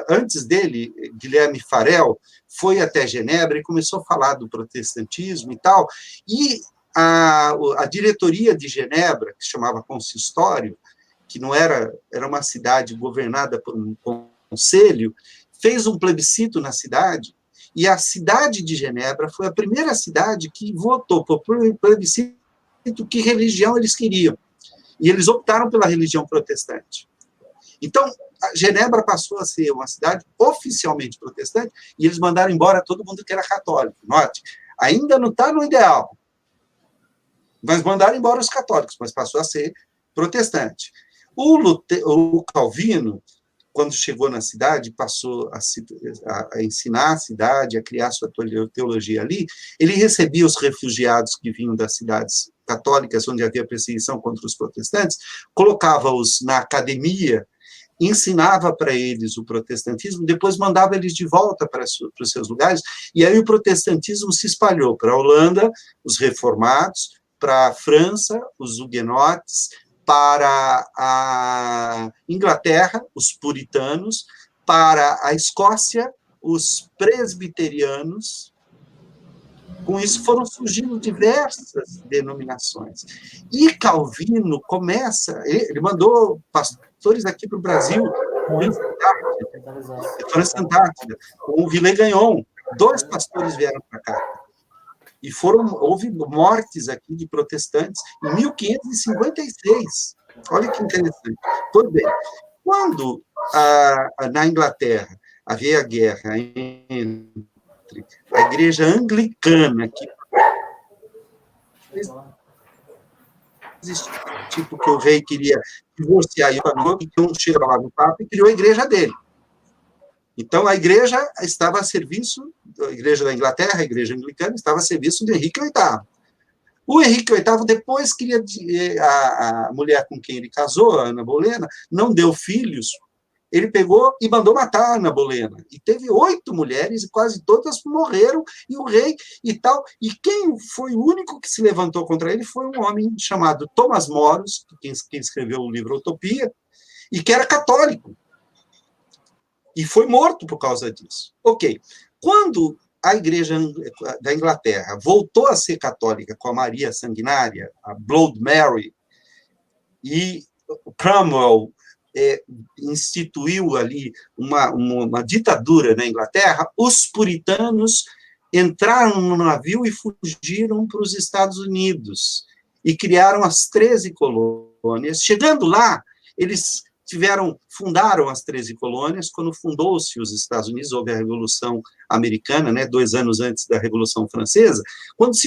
antes dele, Guilherme Farel, foi até Genebra e começou a falar do protestantismo e tal, e a diretoria de Genebra, que se chamava consistório, que não era uma cidade governada por um conselho, fez um plebiscito na cidade, e a cidade de Genebra foi a primeira cidade que votou por plebiscito que religião eles queriam. E eles optaram pela religião protestante. Então, Genebra passou a ser uma cidade oficialmente protestante, e eles mandaram embora todo mundo que era católico. Note, ainda não está no ideal, mas mandaram embora os católicos, mas passou a ser protestante. O Calvino, quando chegou na cidade, passou a ensinar a cidade, a criar sua teologia ali, ele recebia os refugiados que vinham das cidades católicas, onde havia perseguição contra os protestantes, colocava-os na academia, ensinava para eles o protestantismo, depois mandava eles de volta para os seus lugares, e aí o protestantismo se espalhou para a Holanda, os reformados, para a França, os huguenotes, para a Inglaterra, os puritanos, para a Escócia, os presbiterianos. Com isso foram surgindo diversas denominações. E Calvino ele mandou pastores aqui para o Brasil, França Antártida, com o Villegagnon, 2 pastores vieram para cá. E houve mortes aqui de protestantes em 1556. Olha que interessante. Pois bem, quando na Inglaterra havia a guerra entre a igreja anglicana, que existia, tipo que o rei queria divorciar e um chega lá no Papa e criou a igreja dele. Então, a igreja estava a serviço, a igreja da Inglaterra, a igreja anglicana, estava a serviço de Henrique VIII. O Henrique VIII depois queria, a mulher com quem ele casou, a Ana Bolena, não deu filhos, ele pegou e mandou matar a Ana Bolena. E teve 8 mulheres, e quase todas morreram, e o rei e tal. E quem foi o único que se levantou contra ele foi um homem chamado Thomas Moros, quem escreveu o livro Utopia, e que era católico. E foi morto por causa disso. Ok. Quando a igreja da Inglaterra voltou a ser católica com a Maria Sanguinária, a Blood Mary, e Cromwell instituiu ali uma ditadura na Inglaterra, os puritanos entraram no navio e fugiram para os Estados Unidos e criaram as 13 colônias. Chegando lá, eles fundaram as 13 colônias. Quando fundou-se os Estados Unidos, houve a Revolução Americana, né, 2 anos antes da Revolução Francesa. Quando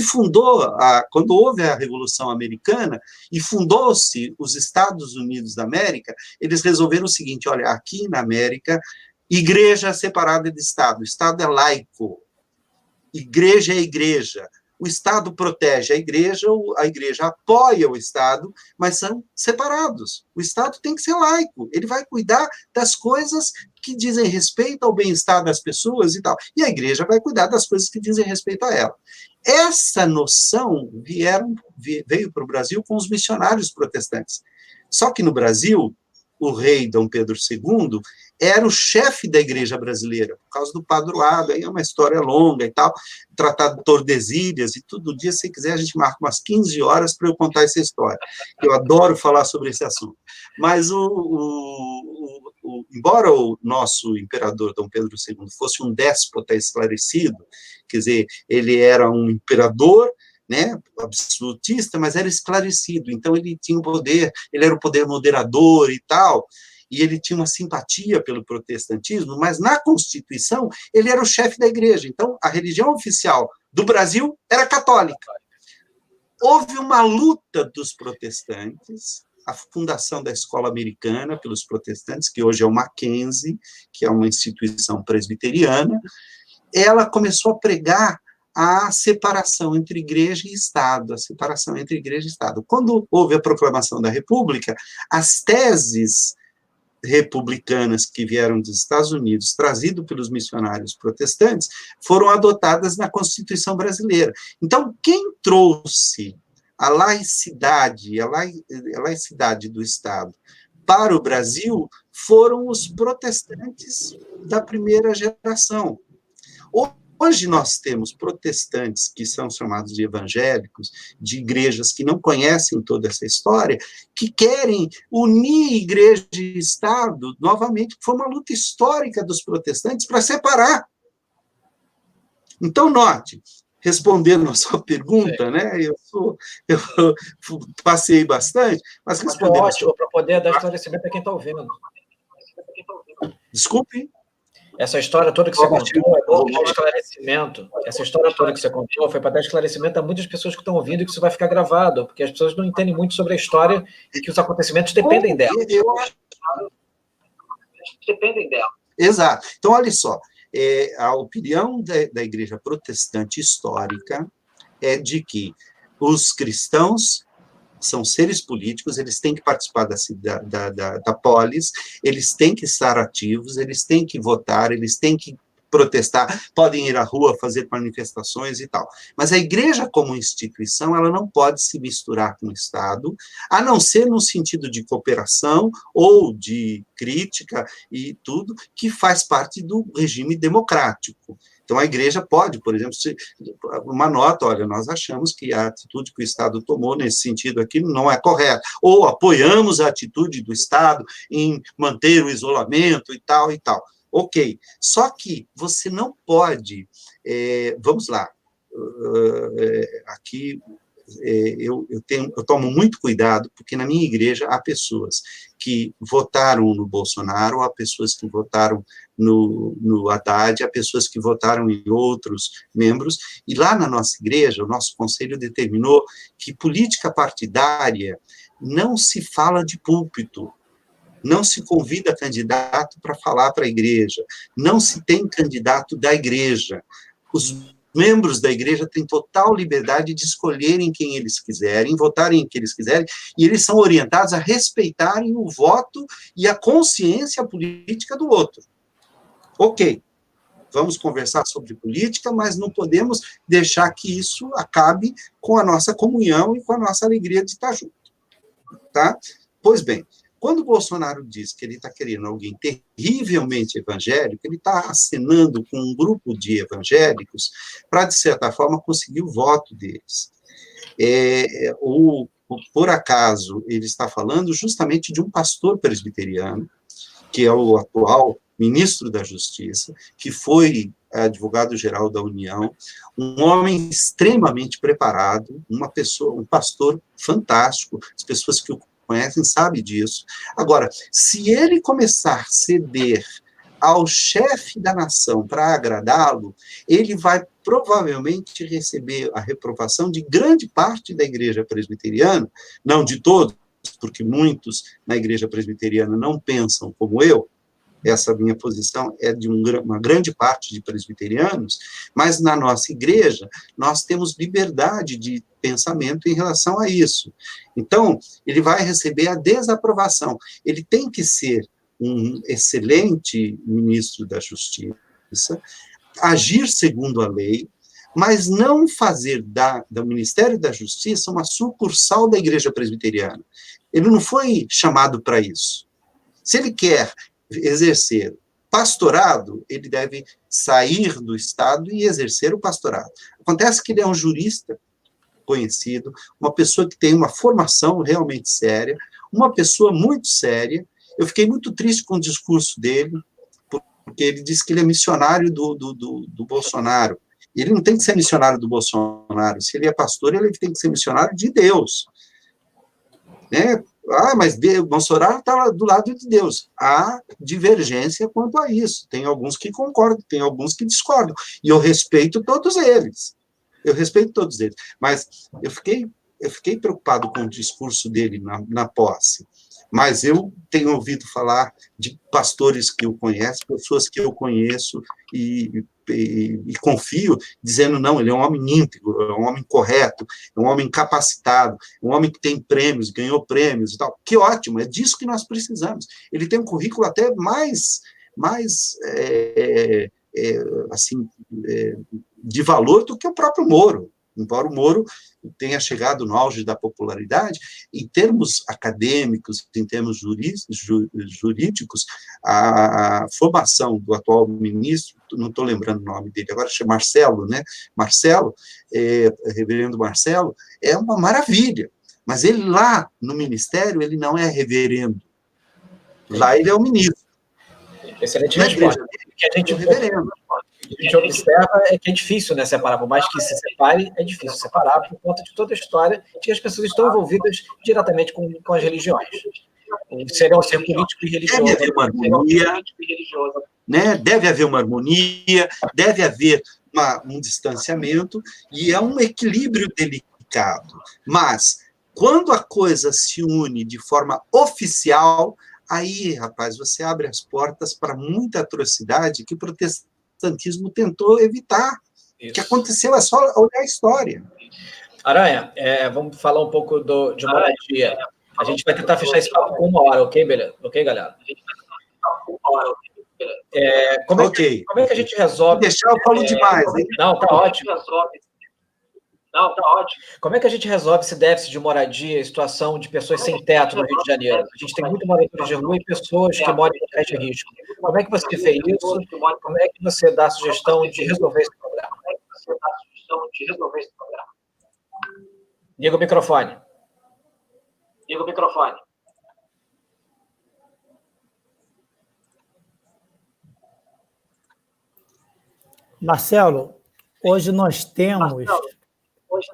houve a Revolução Americana e fundou-se os Estados Unidos da América, eles resolveram o seguinte: olha, aqui na América, igreja separada de Estado. O Estado é laico, igreja é igreja. O Estado protege a igreja apoia o Estado, mas são separados. O Estado tem que ser laico, ele vai cuidar das coisas que dizem respeito ao bem-estar das pessoas e tal, e a igreja vai cuidar das coisas que dizem respeito a ela. Essa noção veio para o Brasil com os missionários protestantes. Só que no Brasil, o rei Dom Pedro II era o chefe da igreja brasileira, por causa do padroado, aí é uma história longa e tal, Tratado de Tordesilhas, e todo dia, se quiser, a gente marca umas 15 horas para eu contar essa história. Eu adoro falar sobre esse assunto. Mas, embora o nosso imperador Dom Pedro II fosse um déspota esclarecido, quer dizer, ele era um imperador, né, absolutista, mas era esclarecido, então ele tinha o poder, ele era o poder moderador e tal, e ele tinha uma simpatia pelo protestantismo, mas na Constituição ele era o chefe da igreja, então a religião oficial do Brasil era católica. Houve uma luta dos protestantes a fundação da Escola Americana pelos protestantes, que hoje é o Mackenzie, que é uma instituição presbiteriana. Ela começou a pregar a separação entre igreja e Estado, a separação entre igreja e Estado. Quando houve a proclamação da República, as teses republicanas que vieram dos Estados Unidos, trazido pelos missionários protestantes, foram adotadas na Constituição brasileira. Então, quem trouxe a laicidade do Estado para o Brasil foram os protestantes da primeira geração. Hoje nós temos protestantes que são chamados de evangélicos, de igrejas que não conhecem toda essa história, que querem unir igreja e Estado novamente, foi uma luta histórica dos protestantes para separar. Então, note, respondendo a sua pergunta, né, eu passei bastante, mas respondendo... É ótimo, para poder dar esclarecimento a quem está ouvindo. Desculpe? Essa história toda que você contou é bom dar esclarecimento. Essa história toda que você contou foi para dar esclarecimento a muitas pessoas que estão ouvindo e que isso vai ficar gravado, porque as pessoas não entendem muito sobre a história e que os acontecimentos dependem dela. Dependem dela. Exato. Então, olha só, a opinião da Igreja Protestante histórica é de que os cristãos são seres políticos, eles têm que participar da polis, eles têm que estar ativos, eles têm que votar, eles têm que protestar, podem ir à rua fazer manifestações e tal. Mas a igreja como instituição, ela não pode se misturar com o Estado, a não ser no sentido de cooperação ou de crítica e tudo, que faz parte do regime democrático. Então, a igreja pode, por exemplo, uma nota, olha, nós achamos que a atitude que o Estado tomou nesse sentido aqui não é correta, ou apoiamos a atitude do Estado em manter o isolamento e tal, e tal. Ok, só que você não pode, vamos lá, aqui eu tomo muito cuidado, porque na minha igreja há pessoas que votaram no Bolsonaro, há pessoas que votaram no Haddad, há pessoas que votaram em outros membros, e lá na nossa igreja, o nosso conselho determinou que política partidária não se fala de púlpito, não se convida candidato para falar para a igreja, não se tem candidato da igreja. Os membros da igreja têm total liberdade de escolherem quem eles quiserem, votarem em quem eles quiserem, e eles são orientados a respeitarem o voto e a consciência política do outro. Ok, vamos conversar sobre política, mas não podemos deixar que isso acabe com a nossa comunhão e com a nossa alegria de estar junto. Tá? Pois bem, quando o Bolsonaro diz que ele está querendo alguém terrivelmente evangélico, ele está acenando com um grupo de evangélicos para, de certa forma, conseguir o voto deles. Por acaso, ele está falando justamente de um pastor presbiteriano, que é o atual ministro da Justiça, que foi advogado-geral da União, um homem extremamente preparado, um pastor fantástico, as pessoas que o conhecem sabem disso. Agora, se ele começar a ceder ao chefe da nação para agradá-lo, ele vai provavelmente receber a reprovação de grande parte da igreja presbiteriana, não de todos, porque muitos na igreja presbiteriana não pensam como eu, essa minha posição é de uma grande parte de presbiterianos, mas na nossa igreja nós temos liberdade de pensamento em relação a isso. Então, ele vai receber a desaprovação. Ele tem que ser um excelente ministro da Justiça, agir segundo a lei, mas não fazer do Ministério da Justiça uma sucursal da igreja presbiteriana. Ele não foi chamado para isso. Se ele quer exercer pastorado, ele deve sair do Estado e exercer o pastorado. Acontece que ele é um jurista conhecido, uma pessoa que tem uma formação realmente séria, uma pessoa muito séria. Eu fiquei muito triste com o discurso dele, porque ele disse que ele é missionário do Bolsonaro. Ele não tem que ser missionário do Bolsonaro. Se ele é pastor, ele tem que ser missionário de Deus. Né? Mas Bolsonaro está do lado de Deus. Há divergência quanto a isso. Tem alguns que concordam, tem alguns que discordam. E eu respeito todos eles. Mas eu fiquei eu fiquei preocupado com o discurso dele na posse, mas eu tenho ouvido falar de pastores que eu conheço, pessoas que eu conheço e confio, dizendo, não, ele é um homem íntegro, é um homem correto, é um homem capacitado, é um homem que tem prêmios, ganhou prêmios e tal. Que ótimo, é disso que nós precisamos. Ele tem um currículo até mais assim, de valor do que o próprio Moro. Embora o Moro tenha chegado no auge da popularidade, em termos acadêmicos, em termos jurídicos, a formação do atual ministro, não estou lembrando o nome dele agora, chama Marcelo, né? Marcelo, reverendo Marcelo, é uma maravilha, mas ele lá no ministério, ele não é reverendo, lá ele é o ministro. Excelente resposta. O que a gente observa é que é difícil, né, separar, por mais que se separe, é difícil separar por conta de toda a história de que as pessoas estão envolvidas diretamente com as religiões. Serão ser político e religioso. Deve haver uma harmonia, né? Deve haver uma harmonia, deve haver um distanciamento, e é um equilíbrio delicado. Mas, quando a coisa se une de forma oficial, aí, rapaz, você abre as portas para muita atrocidade que o protestantismo tentou evitar. O que aconteceu é só olhar a história. Aranha, vamos falar um pouco de moradia. A gente vai tentar fechar esse papo com 1 hora, ok, beleza? Ok, galera? Como é que a gente resolve... Se deixar, eu falo demais, hein? Não, tá ótimo. Como é que a gente resolve esse déficit de moradia e situação de pessoas sem teto no Rio de Janeiro? A gente tem muitos moradores de rua e pessoas que moram em locais de risco. Como é que você vê isso? Como é que você dá a sugestão de resolver esse problema? Liga o microfone. Marcelo, hoje nós temos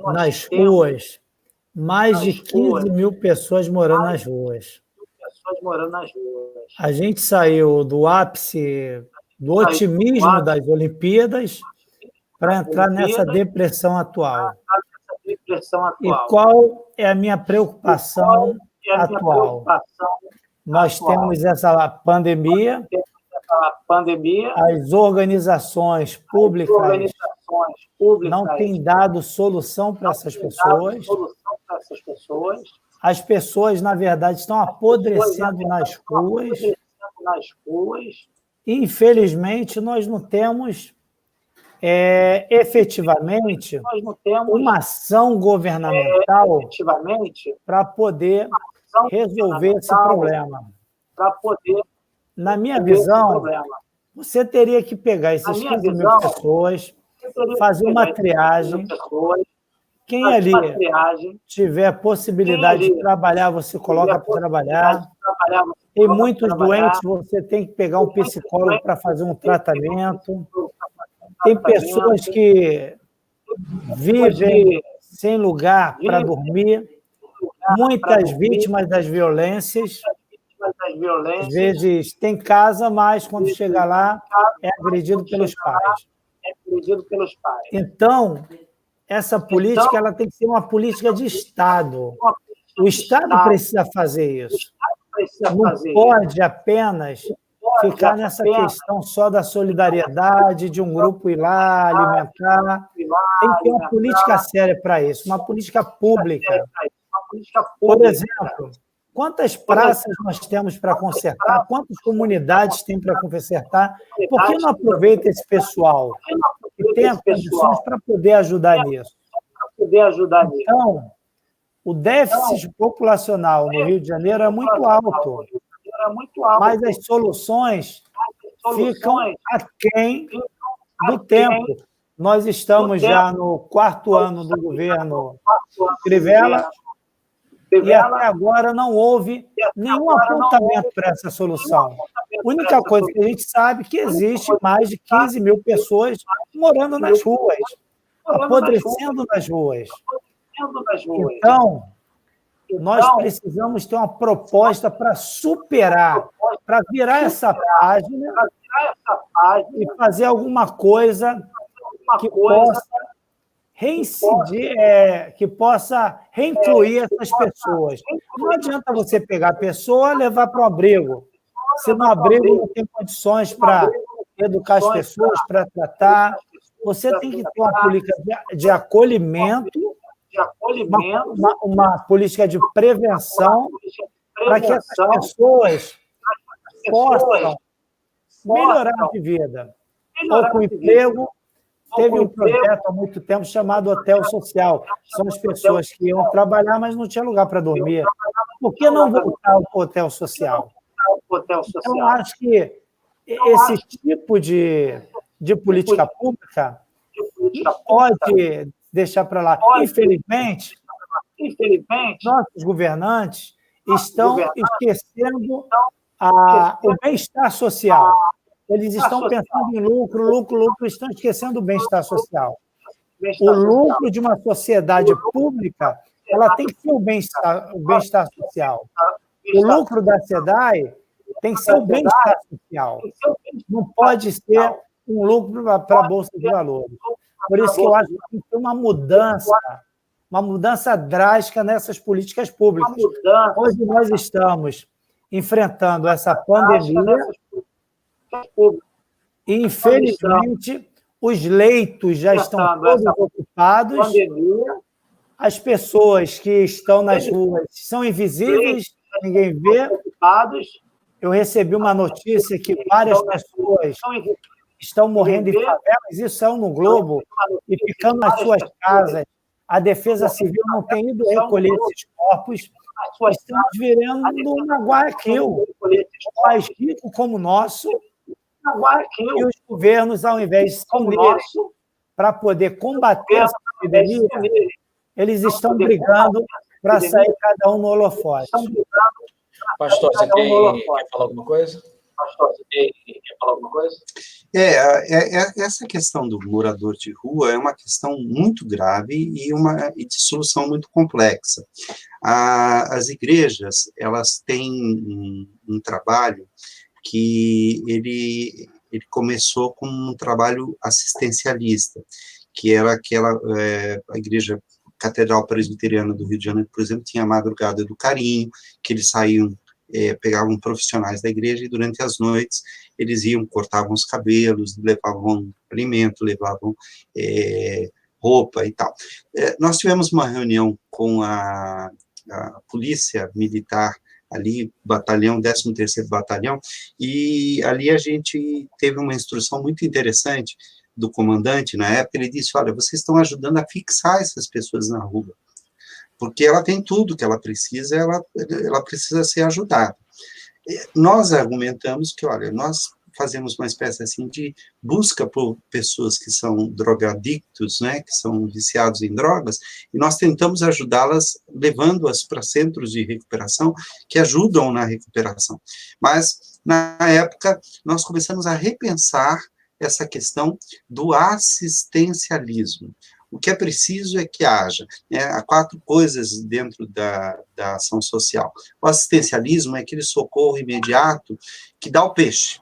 nas ruas mais de 15 mil pessoas morando nas ruas. A gente saiu do ápice do otimismo das Olimpíadas para entrar nessa depressão atual. E qual é a minha preocupação atual? Nós temos essa pandemia, as organizações públicas não têm dado solução para essas pessoas. As pessoas, na verdade, estão apodrecendo nas ruas. Infelizmente, nós não temos efetivamente uma ação governamental para poder resolver esse problema. Na minha visão, você teria que pegar esses 15 mil pessoas, fazer uma triagem. Quem ali tiver possibilidade de trabalhar, você coloca para trabalhar. Tem muitos doentes, você tem que pegar um psicólogo para fazer um tratamento. Tem pessoas que vivem sem lugar para dormir, muitas vítimas das violências. Às vezes tem casa, mas quando chega lá é agredido pelos pais. Então, essa política ela tem que ser uma política de Estado. O Estado precisa fazer isso. Não pode apenas ficar nessa questão só da solidariedade, de um grupo ir lá alimentar. Tem que ter uma política séria para isso, uma política pública. Por exemplo, quantas praças nós temos para consertar? Quantas comunidades tem para consertar? Por que não aproveita esse pessoal que tem as condições para poder ajudar nisso? Então, o déficit populacional no Rio de Janeiro é muito alto, mas as soluções ficam aquém do tempo. Nós estamos já no 4º ano do governo Crivella, e até agora não houve nenhum apontamento para essa solução. A única coisa que a gente sabe é que existe mais de 15 mil pessoas morando nas ruas, apodrecendo nas ruas. Então, nós precisamos ter uma proposta para superar, para virar essa página e fazer alguma coisa que possa reincidir, que possa reinfluir essas pessoas. Não adianta você pegar a pessoa e levar para o abrigo. Se no abrigo não tem condições para educar as pessoas, para tratar, você tem que ter uma política de acolhimento, uma política de prevenção, para que essas pessoas possam melhorar de vida. Ou com emprego. Teve um projeto há muito tempo chamado Hotel Social. São as pessoas que iam trabalhar, mas não tinha lugar para dormir. Por que não voltar ao Hotel Social? Então, acho que esse tipo de política pública pode deixar para lá. Infelizmente, nossos governantes estão esquecendo o bem-estar social. Eles estão pensando em lucro, estão esquecendo o bem-estar social. O lucro de uma sociedade pública, ela tem que ser o bem-estar social. O lucro da SEDAI tem que ser o bem-estar social. Não pode ser um lucro para a Bolsa de Valores. Por isso que eu acho que tem que ter uma mudança drástica nessas políticas públicas. Hoje nós estamos enfrentando essa pandemia e, infelizmente, os leitos já estão todos ocupados, as pessoas que estão nas ruas são invisíveis, ninguém vê. Eu recebi uma notícia que várias pessoas estão morrendo em favelas, isso saiu no Globo, e ficando nas suas casas. A Defesa Civil não tem ido recolher esses corpos. Estamos virando uma Guayaquil, um país rico como o nosso, e os governos, ao invés de se unirem para poder combater essa epidemia, eles estão brigando para sair cada um no holofote. Pastor, você quer falar alguma coisa? Essa questão do morador de rua é uma questão muito grave e de solução muito complexa. As igrejas, elas têm um trabalho que ele começou como um trabalho assistencialista, que era a Igreja Catedral Presbiteriana do Rio de Janeiro, por exemplo, tinha a Madrugada do Carinho, que eles saíam, pegavam profissionais da igreja e durante as noites eles iam, cortavam os cabelos, levavam alimento, levavam roupa e tal. Nós tivemos uma reunião com a Polícia Militar ali, batalhão, 13º Batalhão, e ali a gente teve uma instrução muito interessante do comandante, na época, ele disse, olha, vocês estão ajudando a fixar essas pessoas na rua, porque ela tem tudo que ela precisa, ela precisa ser ajudada. Nós argumentamos que, olha, nós fazemos uma espécie assim de busca por pessoas que são drogadictos, né, que são viciados em drogas, e nós tentamos ajudá-las, levando-as para centros de recuperação que ajudam na recuperação. Mas, na época, nós começamos a repensar essa questão do assistencialismo. O que é preciso é que haja, há 4 coisas dentro da ação social. O assistencialismo é aquele socorro imediato que dá o peixe.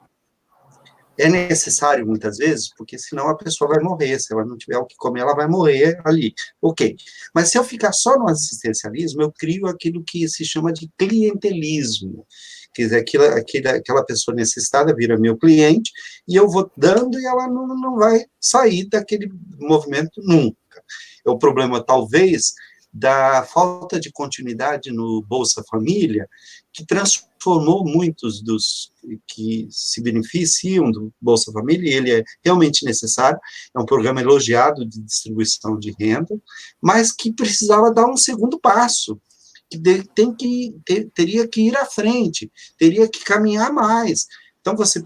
É necessário, muitas vezes, porque senão a pessoa vai morrer, se ela não tiver o que comer, ela vai morrer ali. Ok. Mas se eu ficar só no assistencialismo, eu crio aquilo que se chama de clientelismo. Quer dizer, aquela pessoa necessitada vira meu cliente, e eu vou dando e ela não vai sair daquele movimento nunca. É o problema, talvez, da falta de continuidade no Bolsa Família, que transformou muitos dos que se beneficiam do Bolsa Família, e ele é realmente necessário, é um programa elogiado de distribuição de renda, mas que precisava dar um segundo passo, que teria que ir à frente, teria que caminhar mais. Então, você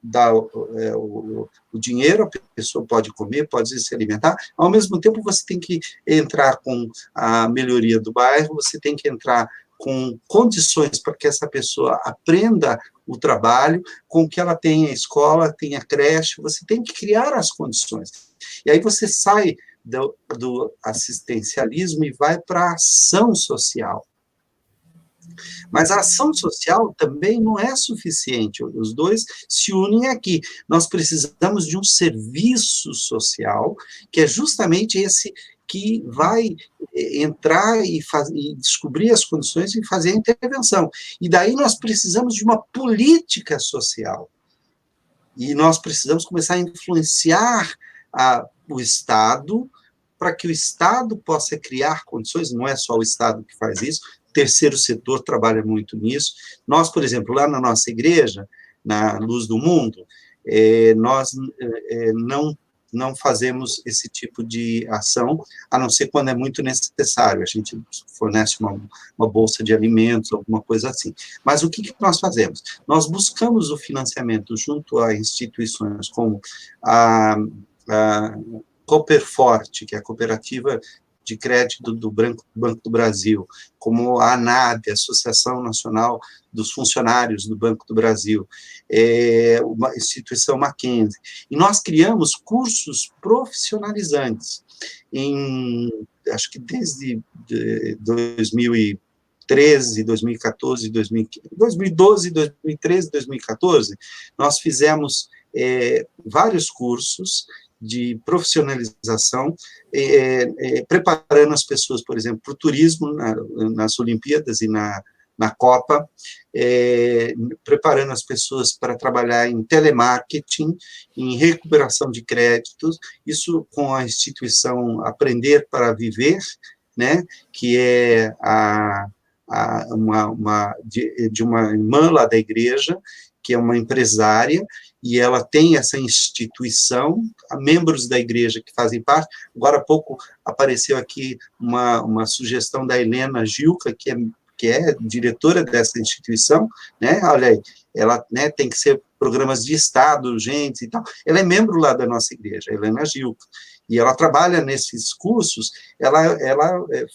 dá o dinheiro, a pessoa pode comer, pode se alimentar, ao mesmo tempo você tem que entrar com a melhoria do bairro, você tem que entrar com condições para que essa pessoa aprenda o trabalho, com que ela tenha escola, tenha creche, você tem que criar as condições. E aí você sai do assistencialismo e vai para a ação social. Mas a ação social também não é suficiente, os dois se unem aqui. Nós precisamos de um serviço social, que é justamente esse que vai entrar e descobrir as condições e fazer a intervenção. E daí nós precisamos de uma política social. E nós precisamos começar a influenciar o Estado, para que o Estado possa criar condições, não é só o Estado que faz isso, o terceiro setor trabalha muito nisso. Nós, por exemplo, lá na nossa igreja, na Luz do Mundo, nós não fazemos esse tipo de ação, a não ser quando é muito necessário, a gente fornece uma bolsa de alimentos, alguma coisa assim. Mas o que nós fazemos? Nós buscamos o financiamento junto a instituições como a Cooperforte, que é a cooperativa de crédito do Banco do Brasil, como a ANAB, Associação Nacional dos Funcionários do Banco do Brasil, uma instituição Mackenzie. E nós criamos cursos profissionalizantes, acho que desde 2013, 2014, 2012, 2013, 2014, nós fizemos vários cursos de profissionalização, preparando as pessoas, por exemplo, para o turismo nas Olimpíadas e na Copa, preparando as pessoas para trabalhar em telemarketing, em recuperação de créditos, isso com a instituição Aprender para Viver, né, que é de uma irmã lá da igreja, que é uma empresária, e ela tem essa instituição, membros da igreja que fazem parte. Agora há pouco apareceu aqui uma sugestão da Helena Gilca, que é diretora dessa instituição, né? Olha aí, ela, né, tem que ser programas de Estado urgentes e tal. Ela é membro lá da nossa igreja, a Helena Gilca, e ela trabalha nesses cursos, ela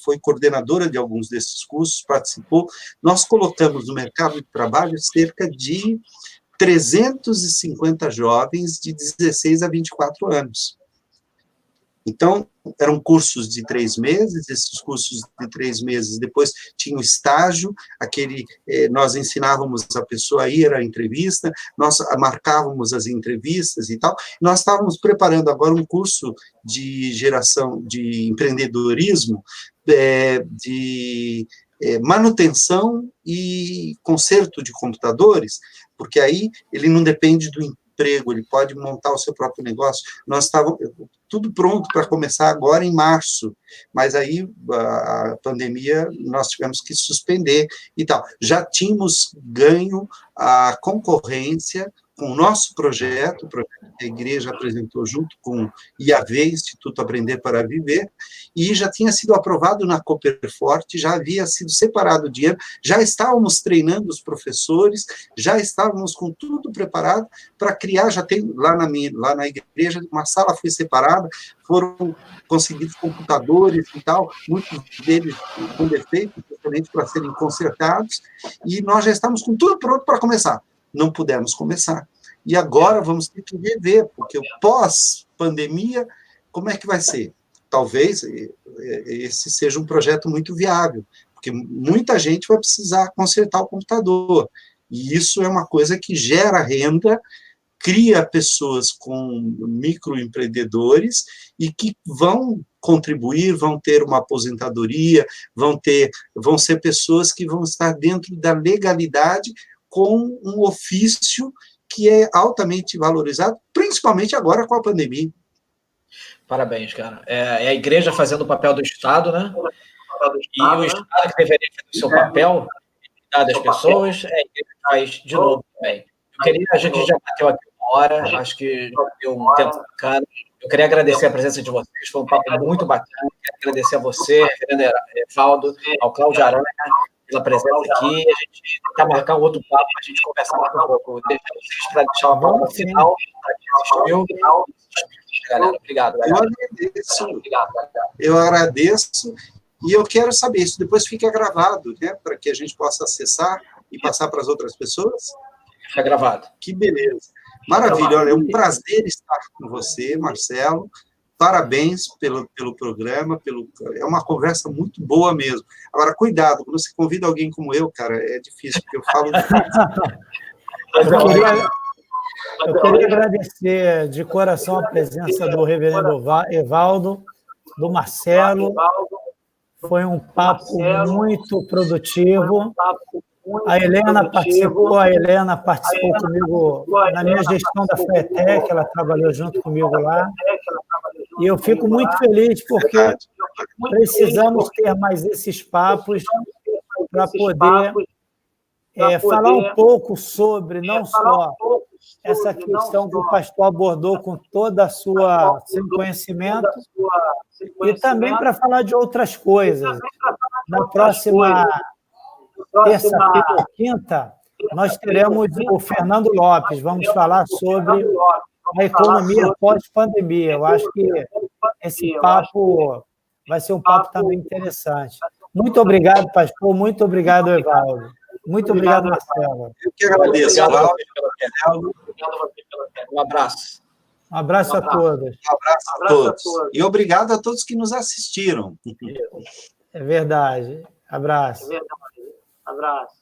foi coordenadora de alguns desses cursos, participou. Nós colocamos no mercado de trabalho cerca de 350 jovens de 16 a 24 anos. Então, eram cursos de 3 meses, esses cursos de 3 meses, depois tinha o estágio, nós ensinávamos a pessoa a ir à entrevista, nós marcávamos as entrevistas e tal. Nós estávamos preparando agora um curso de geração de empreendedorismo, de manutenção e conserto de computadores, porque aí ele não depende do emprego, ele pode montar o seu próprio negócio. Nós estávamos tudo pronto para começar agora em março, mas aí a pandemia nós tivemos que suspender e tal. Já tínhamos ganho a concorrência com o nosso projeto, o projeto que a igreja apresentou junto com o IAV, Instituto Aprender para Viver, e já tinha sido aprovado na Cooperforte, já havia sido separado o dinheiro, já estávamos treinando os professores, já estávamos com tudo preparado para criar, já tem lá na igreja, uma sala foi separada, foram conseguidos computadores e tal, muitos deles com defeitos, justamente para serem consertados, e nós já estamos com tudo pronto para começar. Não pudemos começar. E agora vamos ter que rever, porque o pós-pandemia, como é que vai ser? Talvez esse seja um projeto muito viável, porque muita gente vai precisar consertar o computador, e isso é uma coisa que gera renda, cria pessoas com microempreendedores e que vão contribuir, vão ter uma aposentadoria, vão ser pessoas que vão estar dentro da legalidade com um ofício que é altamente valorizado, principalmente agora com a pandemia. Parabéns, cara. É a igreja fazendo o papel do Estado, né? E o Estado que deveria fazer o seu papel, cuidar das pessoas, a igreja faz de novo também. A gente já bateu aqui uma hora, acho que já deu um tempo bacana. Eu queria agradecer a presença de vocês, foi um papo muito bacana. Quero agradecer a você, reverendo Evaldo, ao Cláudio Aranha, pela presença aqui. A gente tentar marcar um outro papo, a gente conversar mais um pouco. Deixar vocês para deixar uma palavra final, para quem assistiu. Galera, obrigado. Eu agradeço, e eu quero saber, isso depois fica gravado, né, para que a gente possa acessar e passar para as outras pessoas. Fica gravado. Que beleza. Maravilha, olha, é um prazer estar com você, Marcelo. parabéns pelo programa, é uma conversa muito boa mesmo. Agora, cuidado, quando você convida alguém como eu, cara, é difícil, porque eu falo... Eu queria agradecer de coração a presença do reverendo Evaldo, do Marcelo. Foi um papo muito produtivo. A Helena participou comigo na minha gestão da FETEC, ela trabalhou junto comigo lá. E eu fico muito feliz porque precisamos ter mais esses papos para poder falar um pouco sobre, não só essa questão que o pastor abordou com todo o seu conhecimento, e também para falar de outras coisas. Na próxima terça-feira ou quinta, nós teremos o Fernando Lopes, vamos falar sobre a economia pós-pandemia. Eu acho que esse papo vai ser um papo também interessante. Muito obrigado, pastor, muito obrigado, Evaldo. Muito obrigado, Marcelo. Eu que agradeço, Cláudio. Um abraço. Um abraço a todos. Um abraço a todos. E obrigado a todos que nos assistiram. É verdade. Abraço. Abraço.